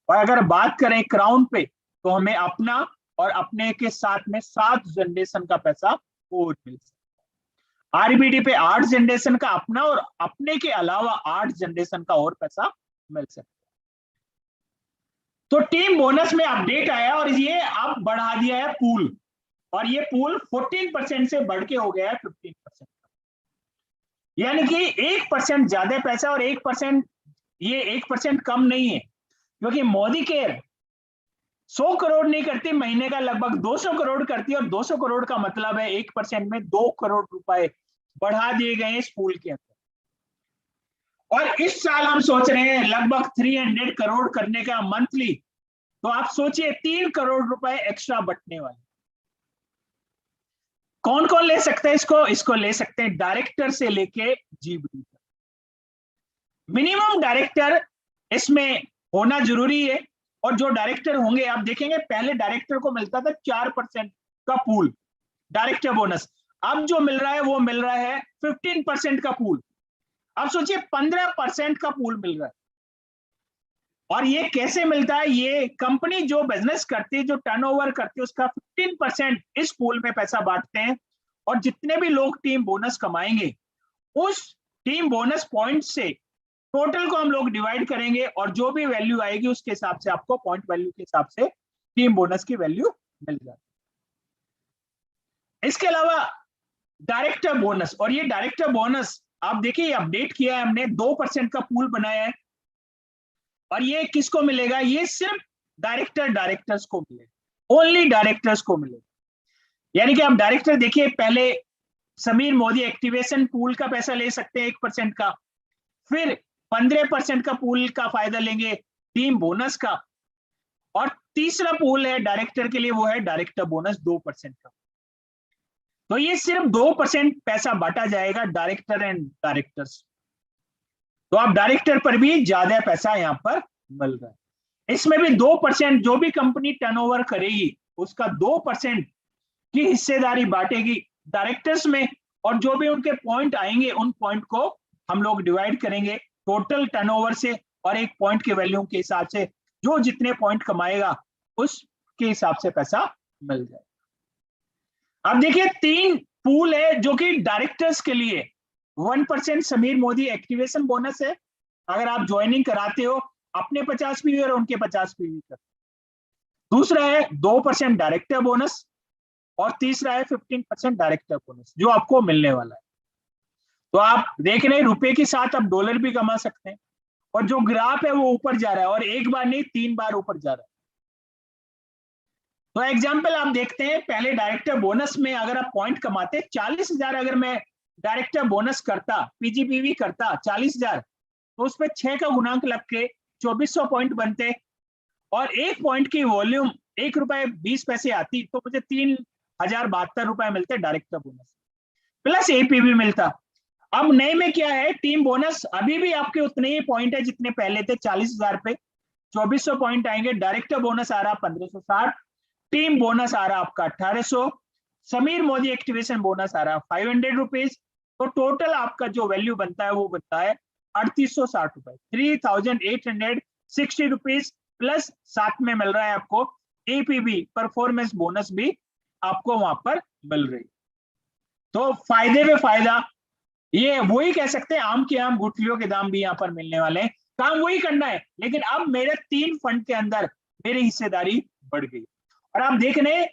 और अगर बात करें क्राउन पे तो हमें अपना और अपने के साथ में 7 जनरेशन का पैसा और मिल सकता है। आरबीडी पे 8 जनरेशन का अपना और अपने के अलावा 8 जनरेशन का और पैसा मिल सकता है। तो टीम बोनस में अपडेट आया और ये अब बढ़ा दिया है पूल, और ये पूल 14% से बढ़ के हो गया है 15%, यानी कि 1% ज्यादा पैसा और 1%, ये 1% कम नहीं है, क्योंकि मोदी केयर 100 करोड़ नहीं करती महीने का, लगभग 200 करोड़ करती है और 200 करोड़ का मतलब है 1% में 2 करोड़ रुपए बढ़ा दिए गए इस पूल के अंदर। और इस साल हम सोच रहे हैं लगभग 300 करोड़ करने का मंथली, तो आप सोचिए 3 करोड़ रुपए एक्स्ट्रा बटने वाले। कौन कौन ले सकते हैं इसको ले सकते हैं डायरेक्टर से लेके जीबी तक। मिनिमम डायरेक्टर इसमें होना जरूरी है, और जो डायरेक्टर होंगे आप देखेंगे पहले डायरेक्टर को मिलता था 4% का पूल डायरेक्टर बोनस, अब जो मिल रहा है वो मिल रहा है 15% का पूल। अब सोचिए 15% का पूल मिल रहा है। और ये कैसे मिलता है, ये कंपनी जो बिजनेस करती है, जो टर्नओवर करती है, उसका 15% इस पूल में पैसा बांटते हैं, और जितने भी लोग टीम बोनस कमाएंगे उस टीम बोनस पॉइंट से टोटल को हम लोग डिवाइड करेंगे, और जो भी वैल्यू आएगी उसके हिसाब से आपको पॉइंट वैल्यू के हिसाब से टीम बोनस की वैल्यू मिल जाती है। इसके अलावा डायरेक्टर बोनस, और ये डायरेक्टर बोनस आप देखिए अपडेट किया है हमने, 2% का पूल बनाया है, और ये किसको मिलेगा, ये सिर्फ डायरेक्टर्स को मिलेगा, ओनली डायरेक्टर्स को मिलेगा। यानी कि आप डायरेक्टर देखिए, पहले समीर मोदी एक्टिवेशन पूल का पैसा ले सकते हैं 1% का, फिर 15% का पूल का फायदा लेंगे टीम बोनस का, और तीसरा पूल है डायरेक्टर के लिए, वो है डायरेक्टर बोनस 2% का। तो ये सिर्फ 2% पैसा बांटा जाएगा डायरेक्टर एंड डायरेक्टर्स, तो आप डायरेक्टर पर भी ज्यादा पैसा यहाँ पर मिल रहा है। इसमें भी 2% जो भी कंपनी टर्नओवर करेगी उसका 2% की हिस्सेदारी बांटेगी डायरेक्टर्स में, और जो भी उनके पॉइंट आएंगे उन पॉइंट को हम लोग डिवाइड करेंगे टोटल टर्नओवर से, और एक पॉइंट के वैल्यू के हिसाब से जो जितने पॉइंट कमाएगा उसके हिसाब से पैसा मिल जाएगा। अब देखिए 3 पूल है जो कि डायरेक्टर्स के लिए। 1% समीर मोदी एक्टिवेशन बोनस है, अगर आप ज्वाइनिंग कराते हो अपने 50 पीवी और उनके 50 पीवी का। दूसरा है 2% डायरेक्टर बोनस, और तीसरा है 15% डायरेक्टर बोनस जो आपको मिलने वाला है। तो आप देख रहे हैं रुपए के साथ आप डॉलर भी कमा सकते हैं, और जो ग्राफ है वो ऊपर जा रहा है, और एक बार नहीं 3 बार ऊपर जा रहा है। तो एग्जाम्पल आप देखते हैं, पहले डायरेक्टर बोनस में अगर आप पॉइंट कमाते 40,000, अगर मैं डायरेक्टर बोनस करता, पीजीपीवी करता 40,000, तो उस पर 6 का गुणांक लग के 2400 पॉइंट बनते, और एक पॉइंट की वॉल्यूम ₹1.20 आती, तो मुझे 3,072 रुपए मिलते डायरेक्टर बोनस प्लस एपीवी मिलता। अब नए में क्या है, टीम बोनस अभी भी आपके उतने ही पॉइंट है जितने पहले थे 40,000 पे, 2400 पॉइंट आएंगे, डायरेक्टर बोनस आ रहा 1560, टीम बोनस आ रहा आपका 1800, समीर मोदी एक्टिवेशन बोनस आ रहा 500 रुपीज, तो टोटल आपका जो वैल्यू बनता है वो बनता है 3860 रुपए, 3860 रुपीज, प्लस साथ में मिल रहा है आपको एपीबी परफॉर्मेंस बोनस भी आपको वहां पर मिल रही। तो फायदे में फायदा, ये वही कह सकते हैं आम के आम गुठलियों के दाम भी यहाँ पर मिलने वाले हैं, काम वही करना है, लेकिन अब मेरे 3 फंड के अंदर मेरी हिस्सेदारी बढ़ गई। और आप देख रहे हैं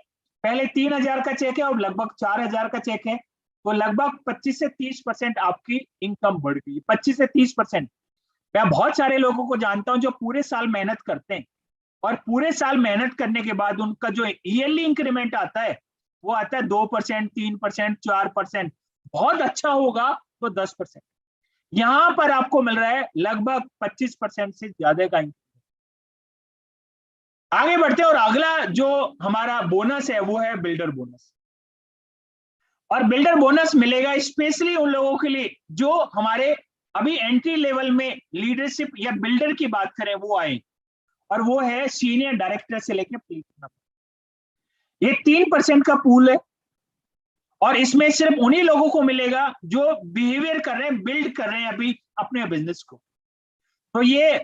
पहले 3,000 का चेक है और लगभग 4,000 का चेक है, तो लगभग 25 से 30% आपकी इनकम बढ़ गई, 25 से 30%। मैं बहुत सारे लोगों को जानता हूं जो पूरे साल मेहनत करते हैं और पूरे साल मेहनत करने के बाद उनका जो ईयरली इंक्रीमेंट आता है वो आता है 2%, 3%, 4%, बहुत अच्छा होगा तो 10%। यहां पर आपको मिल रहा है लगभग 25% से ज्यादा का इंक्रीमेंट। आगे बढ़ते हैं और अगला जो हमारा बोनस है वो है बिल्डर बोनस। और बिल्डर बोनस मिलेगा स्पेशली उन लोगों के लिए जो हमारे अभी एंट्री लेवल में लीडरशिप या बिल्डर की बात करें वो आए, और वो है सीनियर डायरेक्टर से लेकर प्लेटिनम। ये 3% का पूल है और इसमें सिर्फ उन्हीं लोगों को मिलेगा जो बिहेवियर कर रहे हैं, बिल्ड कर रहे हैं अभी अपने बिजनेस को। तो ये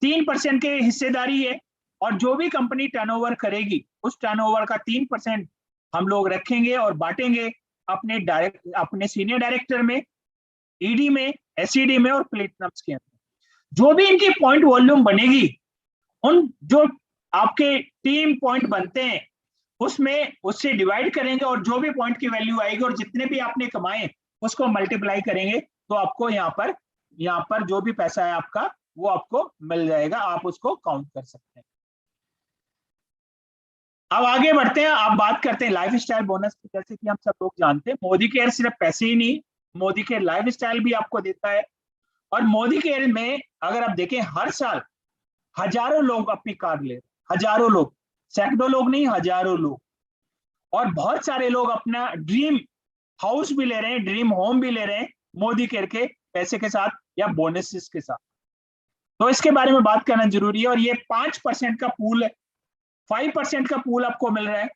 3% की हिस्सेदारी है और जो भी कंपनी टर्नओवर करेगी उस टर्नओवर का 3% हम लोग रखेंगे और बांटेंगे अपने सीनियर डायरेक्टर में, ईडी में, एसईडी में और प्लेटिनम्स के अंदर। जो भी इनकी पॉइंट वॉल्यूम बनेगी, उन जो आपके टीम पॉइंट बनते हैं उसमें उससे डिवाइड करेंगे और जो भी पॉइंट की वैल्यू आएगी और जितने भी आपने कमाए उसको मल्टीप्लाई करेंगे तो आपको यहाँ पर जो भी पैसा है आपका वो आपको मिल जाएगा, आप उसको काउंट कर सकते हैं। अब आगे बढ़ते हैं, आप बात करते हैं लाइफ स्टाइल बोनस की। जैसे कि हम सब लोग जानते हैं मोदी केयर सिर्फ पैसे ही नहीं, मोदी केयर लाइफ स्टाइल भी आपको देता है। और मोदी केयर में अगर आप देखें हर साल हजारों लोग अपनी कार ले रहे हैं, हजारों लोग, सैकड़ों लोग नहीं, हजारों लोग। और बहुत सारे लोग अपना ड्रीम हाउस भी ले रहे हैं, ड्रीम होम भी ले रहे हैं मोदी केयर के पैसे के साथ या बोनसेस के साथ। तो इसके बारे में बात करना जरूरी है। और ये 5% का पूल है, 5% का पूल आपको मिल रहा है।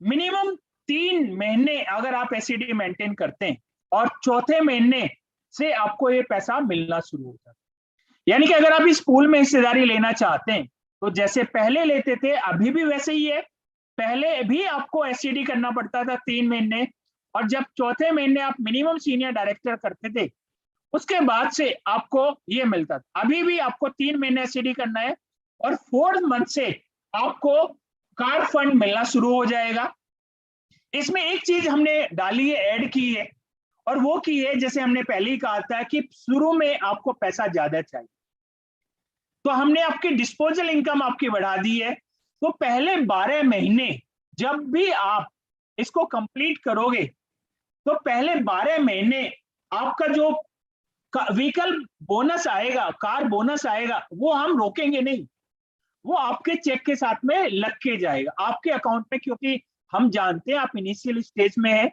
मिनिमम 3 महीने अगर आप एसईडी मेंटेन करते हैं और चौथे महीने से आपको ये पैसा मिलना शुरू हो जाता है। यानी कि अगर आप इस पूल में हिस्सेदारी लेना चाहते हैं तो जैसे पहले लेते थे अभी भी वैसे ही है। पहले भी आपको एसईडी करना पड़ता था 3 महीने, और जब चौथे महीने आप मिनिमम सीनियर डायरेक्टर करते थे उसके बाद से आपको ये मिलता था। अभी भी आपको 3 महीने एसईडी करना है और 4th मंथ से आपको कार फंड मिलना शुरू हो जाएगा। इसमें एक चीज हमने डाली है, ऐड की है, और वो की है जैसे हमने पहले ही कहा था कि शुरू में आपको पैसा ज्यादा चाहिए तो हमने आपकी डिस्पोजल इनकम आपकी बढ़ा दी है। तो पहले 12 महीने जब भी आप इसको कंप्लीट करोगे तो पहले 12 महीने आपका जो व्हीकल बोनस आएगा, कार बोनस आएगा, वो हम रोकेंगे नहीं, वो आपके चेक के साथ में लग के जाएगा आपके अकाउंट में। क्योंकि हम जानते हैं आप इनिशियल स्टेज में है,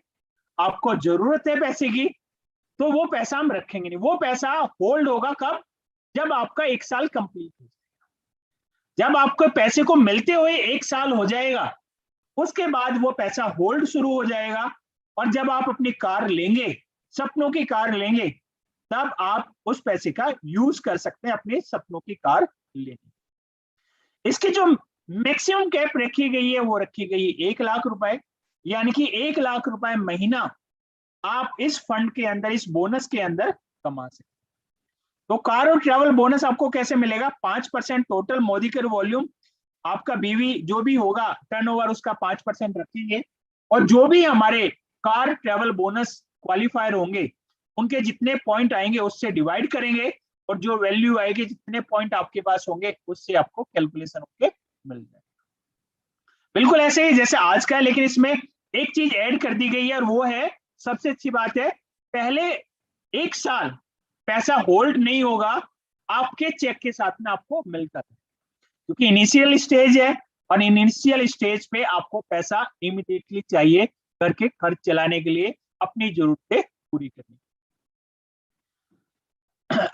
आपको जरूरत है पैसे की, तो वो पैसा हम रखेंगे नहीं। वो पैसा होल्ड होगा कब? जब आपका 1 साल कंप्लीट हो जाएगा, जब आपको पैसे को मिलते हुए 1 साल हो जाएगा उसके बाद वो पैसा होल्ड शुरू हो जाएगा। और जब आप अपनी कार लेंगे, सपनों की कार लेंगे, तब आप उस पैसे का यूज कर सकते हैं अपने सपनों की कार लेने। इसकी जो मैक्सिमम कैप रखी गई है वो रखी गई है 1 लाख रुपए, यानी कि 1 लाख रुपए महीना आप इस फंड के अंदर, इस बोनस के अंदर कमा सकते हैं। तो कार और ट्रैवल बोनस आपको कैसे मिलेगा? 5% टोटल मोदी केयर वॉल्यूम, आपका बीवी जो भी होगा टर्नओवर उसका 5% रखेंगे, और जो भी हमारे कार ट्रैवल बोनस क्वालिफायर होंगे उनके जितने पॉइंट आएंगे उससे डिवाइड करेंगे, और जो वैल्यू आएगी, जितने पॉइंट आपके पास होंगे उससे आपको कैलकुलेशन होके मिल जाएगा। बिल्कुल ऐसे ही जैसे आज का है, लेकिन इसमें एक चीज ऐड कर दी गई है और वो है, सबसे अच्छी बात है, पहले 1 साल पैसा होल्ड नहीं होगा, आपके चेक के साथ में आपको मिलता है। क्योंकि इनिशियल स्टेज है और इनिशियल स्टेज पे आपको पैसा इमीडिएटली चाहिए करके खर्च चलाने के लिए, अपनी जरूरतें पूरी करने।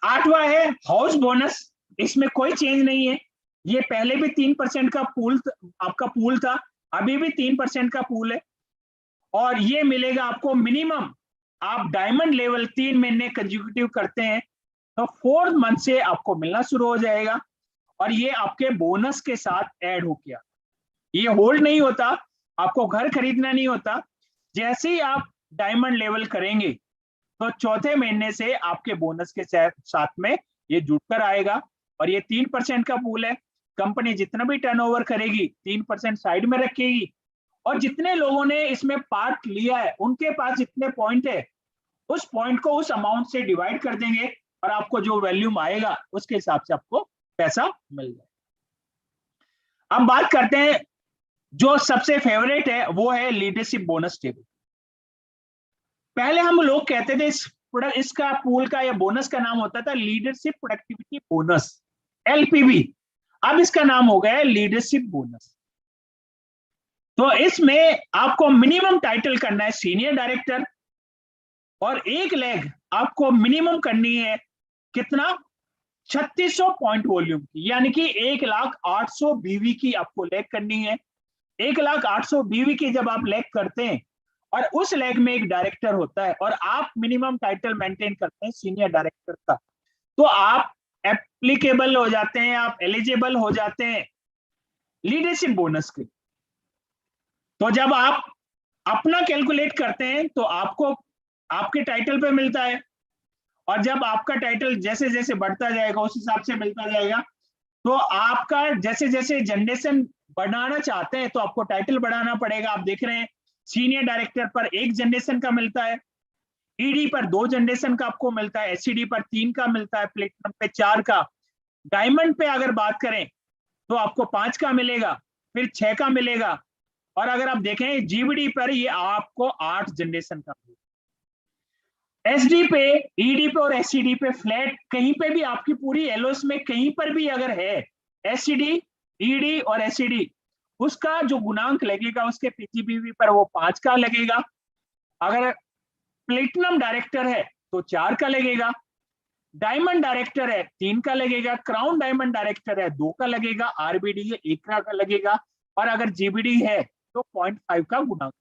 8वां है हाउस बोनस। इसमें कोई चेंज नहीं है, ये पहले भी 3% का पूल आपका पूल था, अभी भी 3% का पूल है। और ये मिलेगा आपको मिनिमम, आप डायमंड लेवल 3 महीने कंसेक्यूटिव करते हैं तो 4th मंथ से आपको मिलना शुरू हो जाएगा, और ये आपके बोनस के साथ ऐड हो गया। ये होल्ड नहीं होता, आपको घर खरीदना नहीं होता। जैसे ही आप डायमंड लेवल करेंगे तो चौथे महीने से आपके बोनस के साथ में ये जुड़कर आएगा। और ये 3% का पूल है, कंपनी जितना भी टर्नओवर करेगी 3% साइड में रखेगी, और जितने लोगों ने इसमें पार्ट लिया है उनके पास जितने पॉइंट है उस पॉइंट को उस अमाउंट से डिवाइड कर देंगे और आपको जो वैल्यूम आएगा उसके हिसाब से आपको पैसा मिल जाएगा। अब बात करते हैं जो सबसे फेवरेट है, वो है लीडरशिप बोनस टेबल। पहले हम लोग कहते थे इसका पूल का या बोनस का नाम होता था लीडरशिप प्रोडक्टिविटी बोनस, एलपीबी। अब इसका नाम हो गया है लीडरशिप बोनस। तो इसमें आपको मिनिमम टाइटल करना है सीनियर डायरेक्टर, और एक लेग आपको मिनिमम करनी है कितना, 3600 पॉइंट वॉल्यूम की, यानी कि 1,08,000 बीवी की आपको लेग करनी है। 1,08,000 बीवी की जब आप लेग करते हैं और उस लेग में एक डायरेक्टर होता है और आप मिनिमम टाइटल मेंटेन करते हैं सीनियर डायरेक्टर का, तो आप एप्लीकेबल हो जाते हैं, आप एलिजिबल हो जाते हैं लीडरशिप बोनस के। तो जब आप अपना कैलकुलेट करते हैं तो आपको आपके टाइटल पे मिलता है, और जब आपका टाइटल जैसे जैसे बढ़ता जाएगा उस हिसाब से मिलता जाएगा। तो आपका जैसे जैसे जनरेशन बढ़ाना चाहते हैं तो आपको टाइटल बढ़ाना पड़ेगा। आप देख रहे हैं सीनियर डायरेक्टर पर 1 जनरेशन का मिलता है, ईडी पर 2 जनरेशन का आपको मिलता है, एससीडी पर 3 का मिलता है, प्लेटिनम पे 4 का, डायमंड पे अगर बात करें तो आपको 5 का मिलेगा, फिर 6 का मिलेगा, और अगर आप देखें जीबीडी पर ये आपको 8 जनरेशन का मिलेगा। एसडी पे, ईडी पे और एससीडी पे फ्लैट कहीं पे भी आपकी पूरी एलओएस में कहीं पर भी अगर है एससीडी, ईडी और एससीडी, उसका जो गुणांक लगेगा उसके पीजीबीवी पर वो 5 का लगेगा। अगर प्लेटिनम डायरेक्टर है तो 4 का लगेगा, डायमंड डायरेक्टर है 3 का लगेगा, क्राउन डायमंड डायरेक्टर है 2 का लगेगा, आरबीडी है 1 का लगेगा, और अगर जीबीडी है तो 0.5 का गुणांक।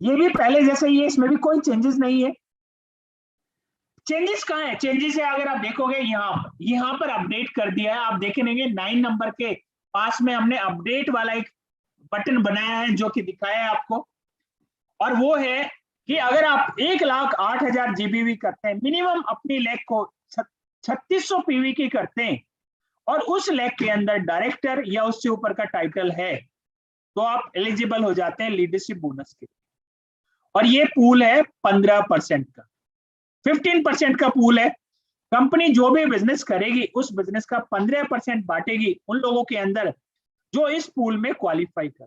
ये भी पहले जैसे ही है, इसमें भी कोई चेंजेस नहीं है। चेंजेस कहाँ है, चेंजेस है अगर आप देखोगे यहाँ पर अपडेट कर दिया है। आप देखेंगे 9 नंबर के पास में हमने अपडेट वाला एक बटन बनाया है जो कि दिखाया है आपको, और वो है कि अगर आप 1,08,000 जीबीवी करते हैं, मिनिमम अपनी लेग को 3600 पीवी की करते हैं, और उस लेग के अंदर डायरेक्टर या उससे ऊपर का टाइटल है, तो आप एलिजिबल हो जाते हैं लीडरशिप बोनस के। और ये पूल है 15% का, 15% का पूल है। कंपनी जो भी बिजनेस करेगी उस बिजनेस का 15% बांटेगी उन लोगों के अंदर जो इस पूल में क्वालिफाई कर।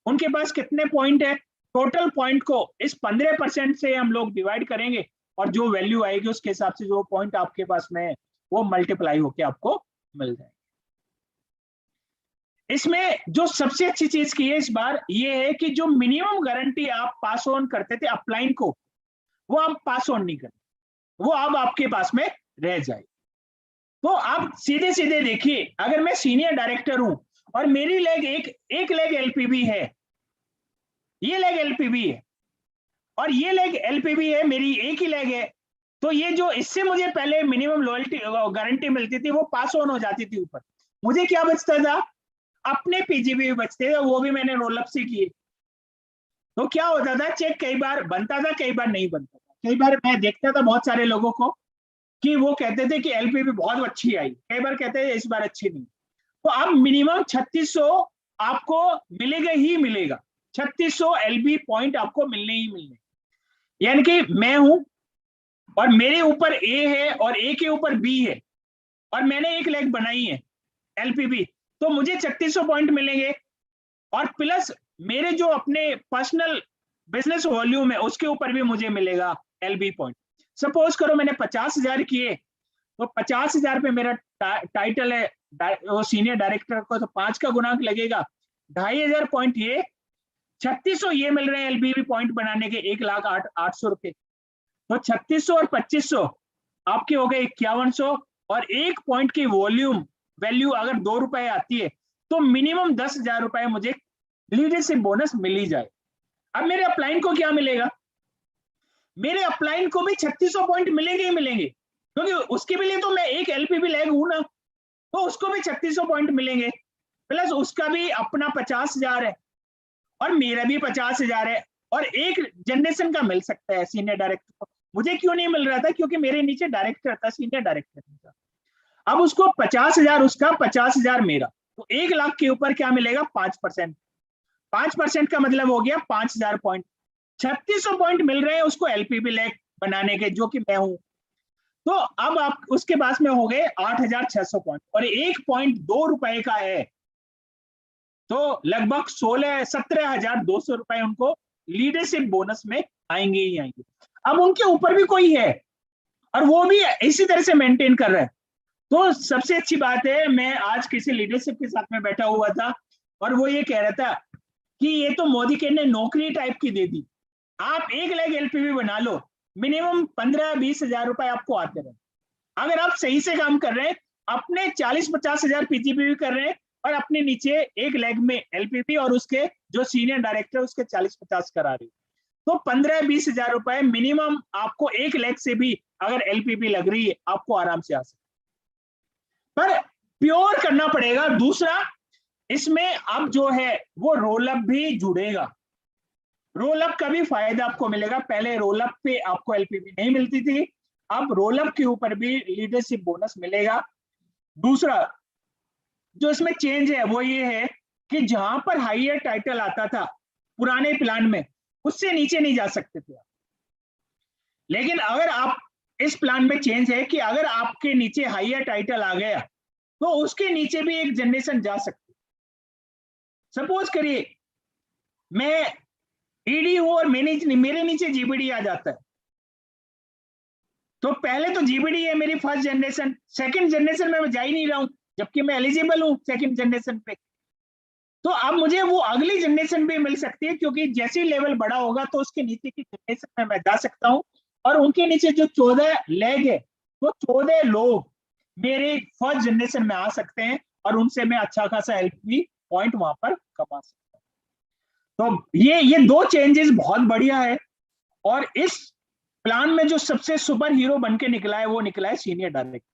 उनके पास कितने पॉइंट है, टोटल पॉइंट को इस 15% से हम लोग डिवाइड करेंगे, और जो वैल्यू आएगी उसके हिसाब से जो पॉइंट आपके पास में है वो मल्टीप्लाई होके आपको मिल जाएगा। इसमें जो सबसे अच्छी चीज की है इस बार ये है कि जो मिनिमम गारंटी आप पास ऑन करते थे अपलाइन को, वो आप पास ऑन नहीं करते, वो अब आपके पास में रह जाए। तो आप सीधे सीधे देखिए, अगर मैं सीनियर डायरेक्टर हूं और मेरी लेग एक लेग एलपीबी है, ये लेग एलपीबी है और ये लेग एलपीबी है, मेरी एक ही लेग है, तो ये जो इससे मुझे पहले मिनिमम लॉयल्टी गारंटी मिलती थी वो पास ऑन हो जाती थी ऊपर। मुझे क्या बचता था, अपने पीजीबी बचते थे, वो भी मैंने रोल अप से किए। तो क्या होता था, चेक कई बार बनता था कई बार नहीं बनता था। कई बार मैं देखता था बहुत सारे लोगों को कि वो कहते थे कि एलपीबी बहुत अच्छी आई, कई बार कहते थे इस बार अच्छी नहीं। तो अब मिनिमम 3600 आपको मिलेगा ही मिलेगा, 3600 एलबी पॉइंट आपको मिलने ही मिलने। यानी कि मैं हूं और मेरे ऊपर ए है और ए के ऊपर बी है, और मैंने एक लेग बनाई है एलपीबी, तो मुझे 3600 पॉइंट मिलेंगे, और प्लस मेरे जो अपने पर्सनल बिजनेस वॉल्यूम है उसके ऊपर भी मुझे मिलेगा एलबी पॉइंट। सपोज करो मैंने 50,000 किए, तो 50,000 पे मेरा टाइटल है वो सीनियर डायरेक्टर को, तो 5 का गुणांक लगेगा, 2,500 पॉइंट ये, 3600 ये मिल रहे हैं एलबीबी पॉइंट बनाने के, 1,08,800 रुपए। तो 3600 और 2500 आपके हो गए 5100, और एक पॉइंट की वॉल्यूम वैल्यू अगर 2 रुपए आती है तो मिनिमम 10,000 रुपए मुझे लीडरशिप बोनस मिल ही जाए। अब मेरे अपलाइन को क्या मिलेगा, मेरे अपलाइन को भी 3600 पॉइंट मिलेंगे ही मिलेंगे, क्योंकि उसके भी लिए तो मैं एक एलपीबी लैग हूं ना, तो उसको भी 3600 पॉइंट मिलेंगे, प्लस उसका भी अपना 50,000 है और मेरा भी 50,000 है, और एक जनरेशन का मिल सकता है सीनियर डायरेक्टर को। मुझे क्यों नहीं मिल रहा था, क्योंकि मेरे नीचे डायरेक्टर था, सीनियर डायरेक्टर था। अब उसको 50,000 उसका, 50,000 मेरा, तो 1 लाख के ऊपर क्या मिलेगा, 5%। 5% का मतलब हो गया 5000 पॉइंट, 3600 पॉइंट मिल रहे हैं उसको एलपीपी लैग बनाने के, जो कि मैं हूं। तो अब आप उसके पास में हो गए 8600 पॉइंट, और 1.2 रुपए का है, तो लगभग 17,200 रुपए उनको लीडरशिप बोनस में आएंगे ही आएंगे। अब उनके ऊपर भी कोई है और वो भी इसी तरह से मेंटेन कर रहा है। तो सबसे अच्छी बात है, मैं आज किसी लीडरशिप के साथ में बैठा हुआ था और वो ये कह रहा था कि ये तो मोदी के ने नौकरी टाइप की दे दी, आप 1 लाख एलपीवी बना लो, मिनिमम 15-20 हजार रुपए आपको आते रहे, अगर आप सही से काम कर रहे हैं, अपने 40-50 हजार पीजीपी कर रहे हैं और अपने नीचे 1 लाख में एलपीपी और उसके जो सीनियर डायरेक्टर उसके 40-50 करा रहे, तो 15-20 हजार रुपए मिनिमम आपको 1 लाख से भी अगर एलपीपी लग रही है आपको आराम से आ सकता, पर प्योर करना पड़ेगा। दूसरा, इसमें अब जो है वो रोलअप भी जुड़ेगा, रोलअप का भी फायदा आपको मिलेगा। पहले रोलअप पे आपको एलपीपी नहीं मिलती थी, अब रोलअप के ऊपर भी लीडरशिप बोनस मिलेगा। दूसरा जो इसमें चेंज है वो ये है कि जहां पर हाईयर टाइटल आता था पुराने प्लान में, उससे नीचे नहीं जा सकते थे, लेकिन अगर आप इस प्लान में चेंज है कि अगर आपके नीचे हाईयर टाइटल आ गया तो उसके नीचे भी एक जनरेशन जा सकती। सपोज करिए मैं ईडी हूं और मेरे नीचे जीबीडी आ जाता है, तो पहले तो जीबीडी है मेरी फर्स्ट जनरेशन, सेकंड जनरेशन में मैं जा ही नहीं रहा हूं जबकि मैं एलिजिबल हूं सेकंड जनरेशन पे, तो अब मुझे वो अगली जनरेशन भी मिल सकती है, क्योंकि जैसे ही लेवल बड़ा होगा तो उसके नीचे की जनरेशन में मैं जा सकता हूं, और उनके नीचे जो 14 लैग है वो 14 लोग मेरे फर्स्ट जनरेशन में आ सकते हैं और उनसे मैं अच्छा खासा एलपी पॉइंट वहां पर कमा सकता हूं। तो ये दो चेंजेस बहुत बढ़िया है, और इस प्लान में जो सबसे सुपर हीरो बन के निकला है वो निकला है सीनियर डायरेक्टर।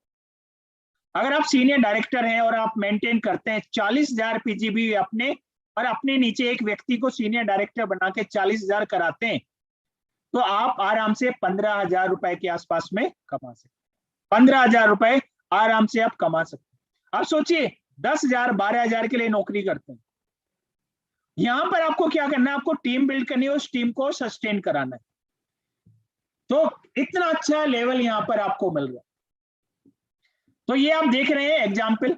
अगर आप सीनियर डायरेक्टर हैं और आप मेंटेन करते हैं 40,000 पीजीबी अपने, और अपने नीचे एक व्यक्ति को सीनियर डायरेक्टर बना के 40,000 कराते हैं, तो आप आराम से 15,000 रुपए के आसपास में कमा सकते हैं। 15,000 रुपए आराम से आप कमा सकते हैं। अब सोचिए 10,000 12,000 के लिए नौकरी करते हैं, यहां पर आपको क्या करना है, आपको टीम बिल्ड करनी है, उस टीम को सस्टेन कराना है, तो इतना अच्छा लेवल यहां पर आपको मिल रहा है। तो ये आप देख रहे हैं एग्जाम्पल,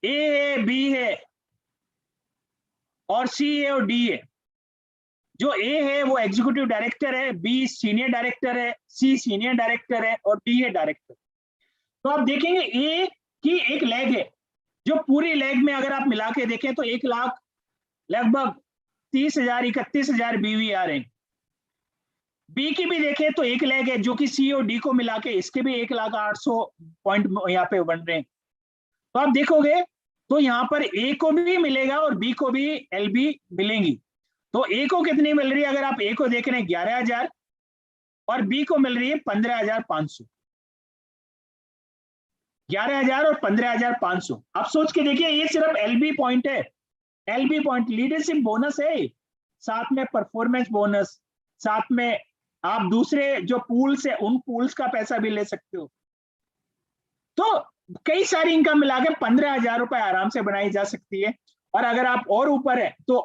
ए है, बी है और सी है और डी है। जो ए है वो एग्जीक्यूटिव डायरेक्टर है, बी सीनियर डायरेक्टर है, सी सीनियर डायरेक्टर है और डी है डायरेक्टर। तो आप देखेंगे ए की एक लैग है, जो पूरी लैग में अगर आप मिला के देखें तो 1 लाख लगभग 30,000 31,000 बीवी आ रहे हैं। बी की भी देखें तो 1 लाख है, जो कि सी और डी को मिला के इसके भी 1,08,000 पॉइंट यहाँ पे बन रहे हैं। तो आप देखोगे तो यहाँ पर ए को भी मिलेगा और बी को भी एलबी मिलेंगी। तो ए को कितनी मिल रही है, अगर आप ए को देख रहे हैं 11,000 और बी को मिल रही है 15,500, 11,000 और 15,500। आप सोच के देखिए, ये सिर्फ एलबी पॉइंट है, एलबी पॉइंट लीडरशिप बोनस है, साथ में परफॉर्मेंस बोनस, साथ में आप दूसरे जो पूल्स है उन पूल्स का पैसा भी ले सकते हो। तो कई सारी इनकम मिला के 15,000 रुपए आराम से बनाई जा सकती है, और अगर आप और ऊपर है तो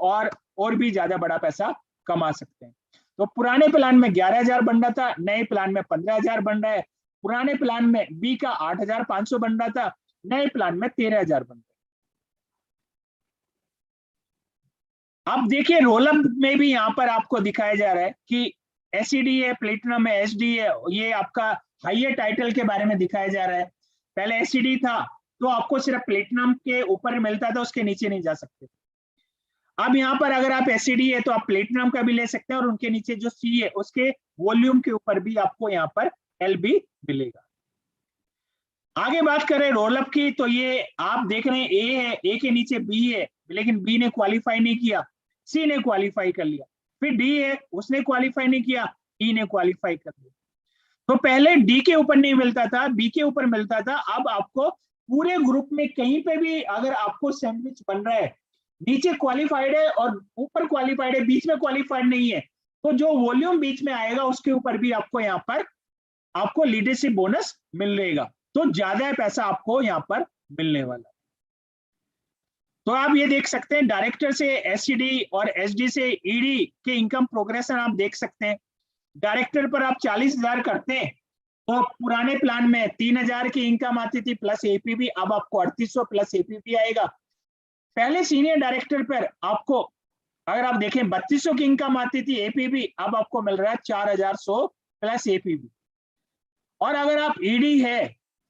और भी ज्यादा बड़ा पैसा कमा सकते हैं। तो पुराने प्लान में 11,000 बन रहा था, नए प्लान में 15,000 बन रहा है। पुराने प्लान में बी का 8,500 बन रहा था, नए प्लान में 13,000 बन रहा है। अब देखिए रोलअप में भी यहाँ पर आपको दिखाया जा रहा है कि एसईडी है, प्लेटिनम है, एसडी है, ये आपका हाईयर टाइटल के बारे में दिखाया जा रहा है। पहले एसईडी था तो आपको सिर्फ प्लेटिनम के ऊपर मिलता था, उसके नीचे नहीं जा सकते। अब यहाँ पर अगर आप एसईडी है तो आप प्लेटिनम का भी ले सकते हैं, और उनके नीचे जो सी है उसके वॉल्यूम के ऊपर भी आपको यहाँ पर एलबी मिलेगा। आगे बात करें रोलअप की, तो ये आप देख रहे हैं ए है, ए के नीचे बी है, लेकिन बी ने क्वालिफाई नहीं किया, सी ने क्वालिफाई कर लिया। फिर डी है, उसने क्वालिफाई नहीं किया, ई ने क्वालिफाई कर लिया। तो पहले डी के ऊपर नहीं मिलता था, बी के ऊपर मिलता था, अब आपको पूरे ग्रुप में कहीं पे भी अगर आपको सैंडविच बन रहा है, नीचे क्वालिफाइड है और ऊपर क्वालिफाइड है, बीच में क्वालिफाइड नहीं है, तो जो वॉल्यूम बीच में आएगा उसके ऊपर भी आपको यहाँ पर आपको लीडरशिप बोनस मिलेगा, तो ज्यादा पैसा आपको यहाँ पर मिलने वाला है। तो आप ये देख सकते हैं डायरेक्टर से एससीडी और एसडी से ईडी के इनकम प्रोग्रेशन आप देख सकते हैं। डायरेक्टर पर आप 40,000 करते हैं तो पुराने प्लान में 3,000 की इनकम आती थी प्लस एपीबी, अब आपको 3800 प्लस एपीबी आएगा। पहले सीनियर डायरेक्टर पर आपको अगर आप देखें 3200 की इनकम आती थी एपीबी, अब आपको मिल रहा है 4100 प्लस एपीबी। और अगर आप ईडी है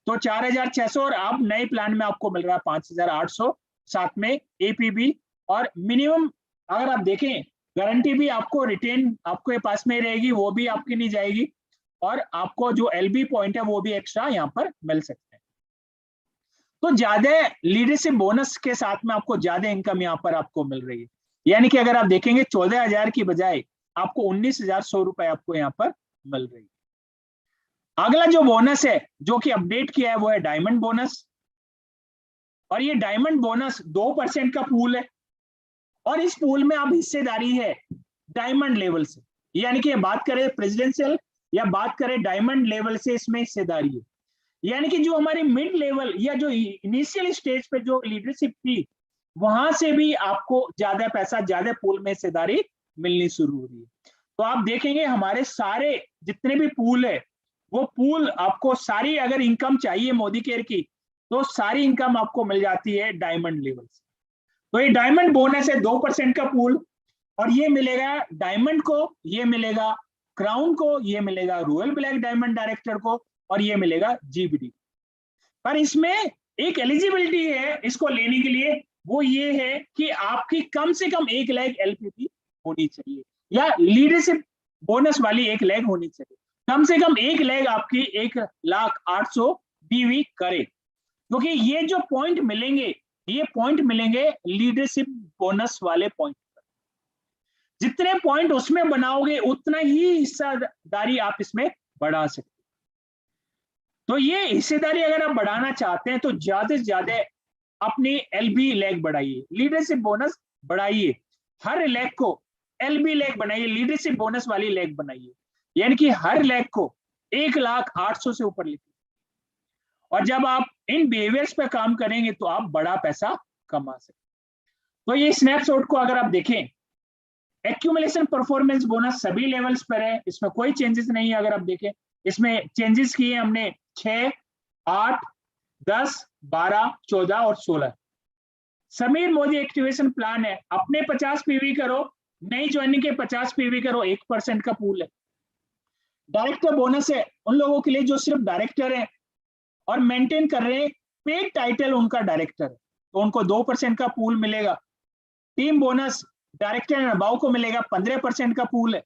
तो 4600 और अब नए प्लान में आपको मिल रहा है 5800 साथ में एपीबी। और मिनिमम अगर आप देखें गारंटी भी आपको रिटेन आपके पास में रहेगी, वो भी आपकी नहीं जाएगी, और आपको जो एलबी पॉइंट है वो भी एक्स्ट्रा यहाँ पर मिल सकते हैं। तो ज्यादा लीडरशिप बोनस के साथ में आपको ज्यादा इनकम यहाँ पर आपको मिल रही है, यानी कि अगर आप देखेंगे 14,000 की बजाय आपको 19,100 रुपए आपको यहाँ पर मिल रही है। अगला जो बोनस है जो कि अपडेट किया है वो है डायमंड बोनस, और ये डायमंड बोनस 2% का पूल है, और इस पूल में अब हिस्सेदारी है डायमंड लेवल से, यानी कि बात करें प्रेसिडेंशियल या बात करें डायमंड लेवल से इसमें हिस्सेदारी है। यानी कि जो हमारी मिड लेवल या जो इनिशियल स्टेज पे जो लीडरशिप थी वहां से भी आपको ज्यादा पैसा ज्यादा पूल में हिस्सेदारी मिलनी शुरू हो रही है। तो आप देखेंगे हमारे सारे जितने भी पूल है वो पूल आपको सारी अगर इनकम चाहिए मोदी केयर की तो सारी इनकम आपको मिल जाती है डायमंड लेवल से। तो ये डायमंड बोनस है 2% का पूल, और ये मिलेगा डायमंड को, ये मिलेगा क्राउन को, ये मिलेगा रॉयल ब्लैक डायमंड डायरेक्टर को, और ये मिलेगा जीबीडी। पर इसमें एक एलिजिबिलिटी है इसको लेने के लिए, वो ये है कि आपकी कम से कम 1 लाख एलपीपी होनी चाहिए, या लीडरशिप बोनस वाली 1 लाख होनी चाहिए। कम से कम 1 लाख आपकी 1,08,000 बीवी करे, क्योंकि ये जो पॉइंट मिलेंगे ये पॉइंट मिलेंगे लीडरशिप बोनस वाले पॉइंट पर। जितने पॉइंट उसमें बनाओगे उतना ही हिस्सेदारी आप इसमें बढ़ा सकते। तो ये हिस्सेदारी अगर आप बढ़ाना चाहते हैं तो ज्यादा से ज्यादा अपनी एलबी लैग बढ़ाइए, लीडरशिप बोनस बढ़ाइए, हर लैग को एलबी लैग बनाइए, लीडरशिप बोनस वाली लैग बनाइए, यानी कि हर लैग को 1,08,000 से ऊपर लिखिए। और जब आप इन बिहेवियर्स पे काम करेंगे तो आप बड़ा पैसा कमा सकते। तो ये स्नैपशॉट को अगर आप देखें, एक्यूमुलेशन परफॉर्मेंस बोनस सभी लेवल्स पर है, इसमें कोई चेंजेस नहीं है। अगर आप देखें इसमें चेंजेस किए हमने 6, 8, 10, 12, 14 और 16। समीर मोदी एक्टिवेशन प्लान है, अपने 50 पीवी करो, नई ज्वाइनिंग के 50 पीवी करो, 1% का पूल है। डायरेक्टर बोनस है उन लोगों के लिए जो सिर्फ डायरेक्टर है और मेंटेन कर रहे हैं पेड टाइटल उनका डायरेक्टर है, तो उनको 2% का पूल मिलेगा। Team bonus director and above को मिलेगा, 15% का पूल है।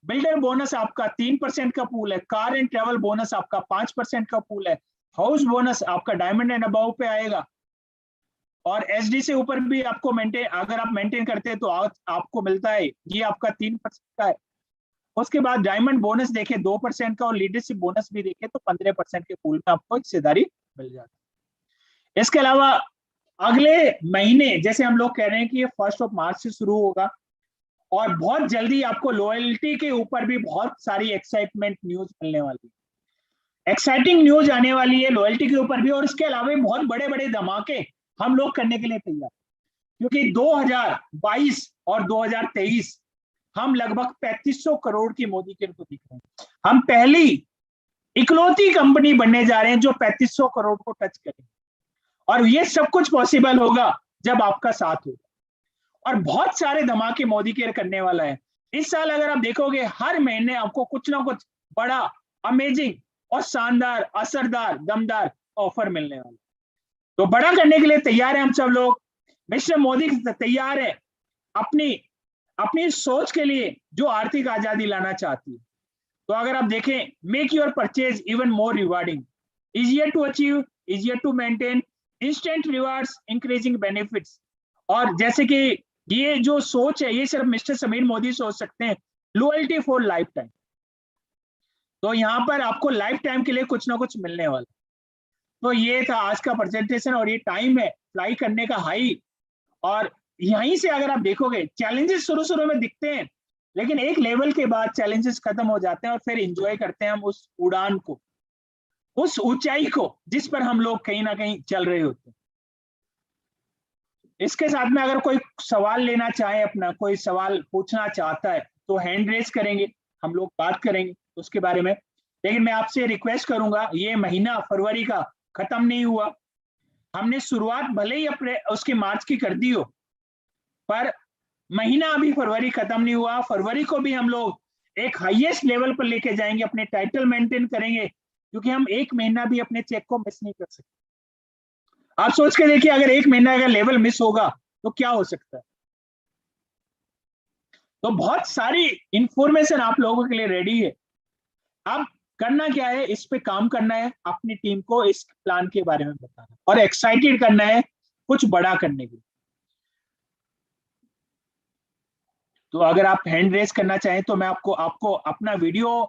बिल्डर बोनस आपका 3% का पूल है। कार एंड ट्रेवल बोनस आपका 5% का पूल है। हाउस बोनस आपका डायमंड एंड अबाव पे आएगा, और एसडी से ऊपर भी आपको मेंटेन, अगर आप मेंटेन करते हैं तो आपको मिलता है, ये आपका 3% का है। उसके बाद डायमंड बोनस देखे 2% का, और लीडरशिप बोनस भी देखे तो 15% के पूल में आपको हिस्सेदारी मिल जाती है। इसके अलावा अगले महीने जैसे हम लोग कह रहे हैं कि ये 1 मार्च से शुरू होगा, और बहुत जल्दी आपको लॉयल्टी के ऊपर भी बहुत सारी एक्साइटमेंट न्यूज मिलने वाली है, एक्साइटिंग न्यूज आने वाली है लॉयल्टी के ऊपर भी। और इसके अलावा बहुत बड़े बड़े धमाके हम लोग करने के लिए तैयार, क्योंकि 2022 और 2023 हम लगभग 3500 करोड़ की मोदी केयर को दिख रहे हैं। हम पहली इकलौती कंपनी बनने जा रहे हैं जो 3500 करोड़ को टच करेंगे, और ये सब कुछ पॉसिबल होगा जब आपका साथ होगा। और बहुत सारे धमाके मोदी केयर करने वाला है इस साल। अगर आप देखोगे हर महीने आपको कुछ ना कुछ बड़ा, अमेजिंग और शानदार, असरदार, दमदार ऑफर मिलने वाला। तो बड़ा करने के लिए तैयार हैं हम सब लोग। मिस्टर मोदी तैयार है अपनी सोच के लिए जो आर्थिक आजादी लाना चाहती है। तो अगर आप देखें, make your purchase even more rewarding, easier to achieve, easier to maintain, instant rewards, increasing benefits. और जैसे कि ये जो सोच है ये सिर्फ मिस्टर समीर मोदी सोच सकते हैं, लॉयल्टी फॉर लाइफ टाइम। तो यहाँ पर आपको लाइफ टाइम के लिए कुछ ना कुछ मिलने वाला। तो ये था आज का प्रेजेंटेशन, और ये टाइम है फ्लाई करने का हाई। और यहीं से अगर आप देखोगे चैलेंजेस शुरू में दिखते हैं, लेकिन एक लेवल के बाद चैलेंजेस खत्म हो जाते हैं, और फिर एंजॉय करते हैं हम उस उड़ान को, उस ऊंचाई को जिस पर हम लोग कहीं ना कहीं चल रहे होते हैं। इसके साथ में अगर कोई सवाल लेना चाहे, अपना कोई सवाल पूछना चाहता है तो हैंड रेज करेंगे, हम लोग बात करेंगे उसके बारे में। लेकिन मैं आपसे रिक्वेस्ट करूंगा, ये महीना फरवरी का खत्म नहीं हुआ। हमने शुरुआत भले ही अपने उसके मार्च की कर दी हो, पर महीना अभी फरवरी खत्म नहीं हुआ। फरवरी को भी हम लोग एक हाईएस्ट लेवल पर लेके जाएंगे, अपने टाइटल मेंटेन करेंगे, क्योंकि हम एक महीना भी अपने चेक को मिस नहीं कर सकते। आप सोच के देखिए, अगर एक महीना का लेवल मिस होगा तो क्या हो सकता है। तो बहुत सारी इंफॉर्मेशन आप लोगों के लिए रेडी है। अब करना क्या है, इस पे काम करना है, अपनी टीम को इस प्लान के बारे में बताना और एक्साइटेड करना है कुछ बड़ा करने के लिए। तो अगर आप हैंड रेस करना चाहें तो मैं आपको अपना वीडियो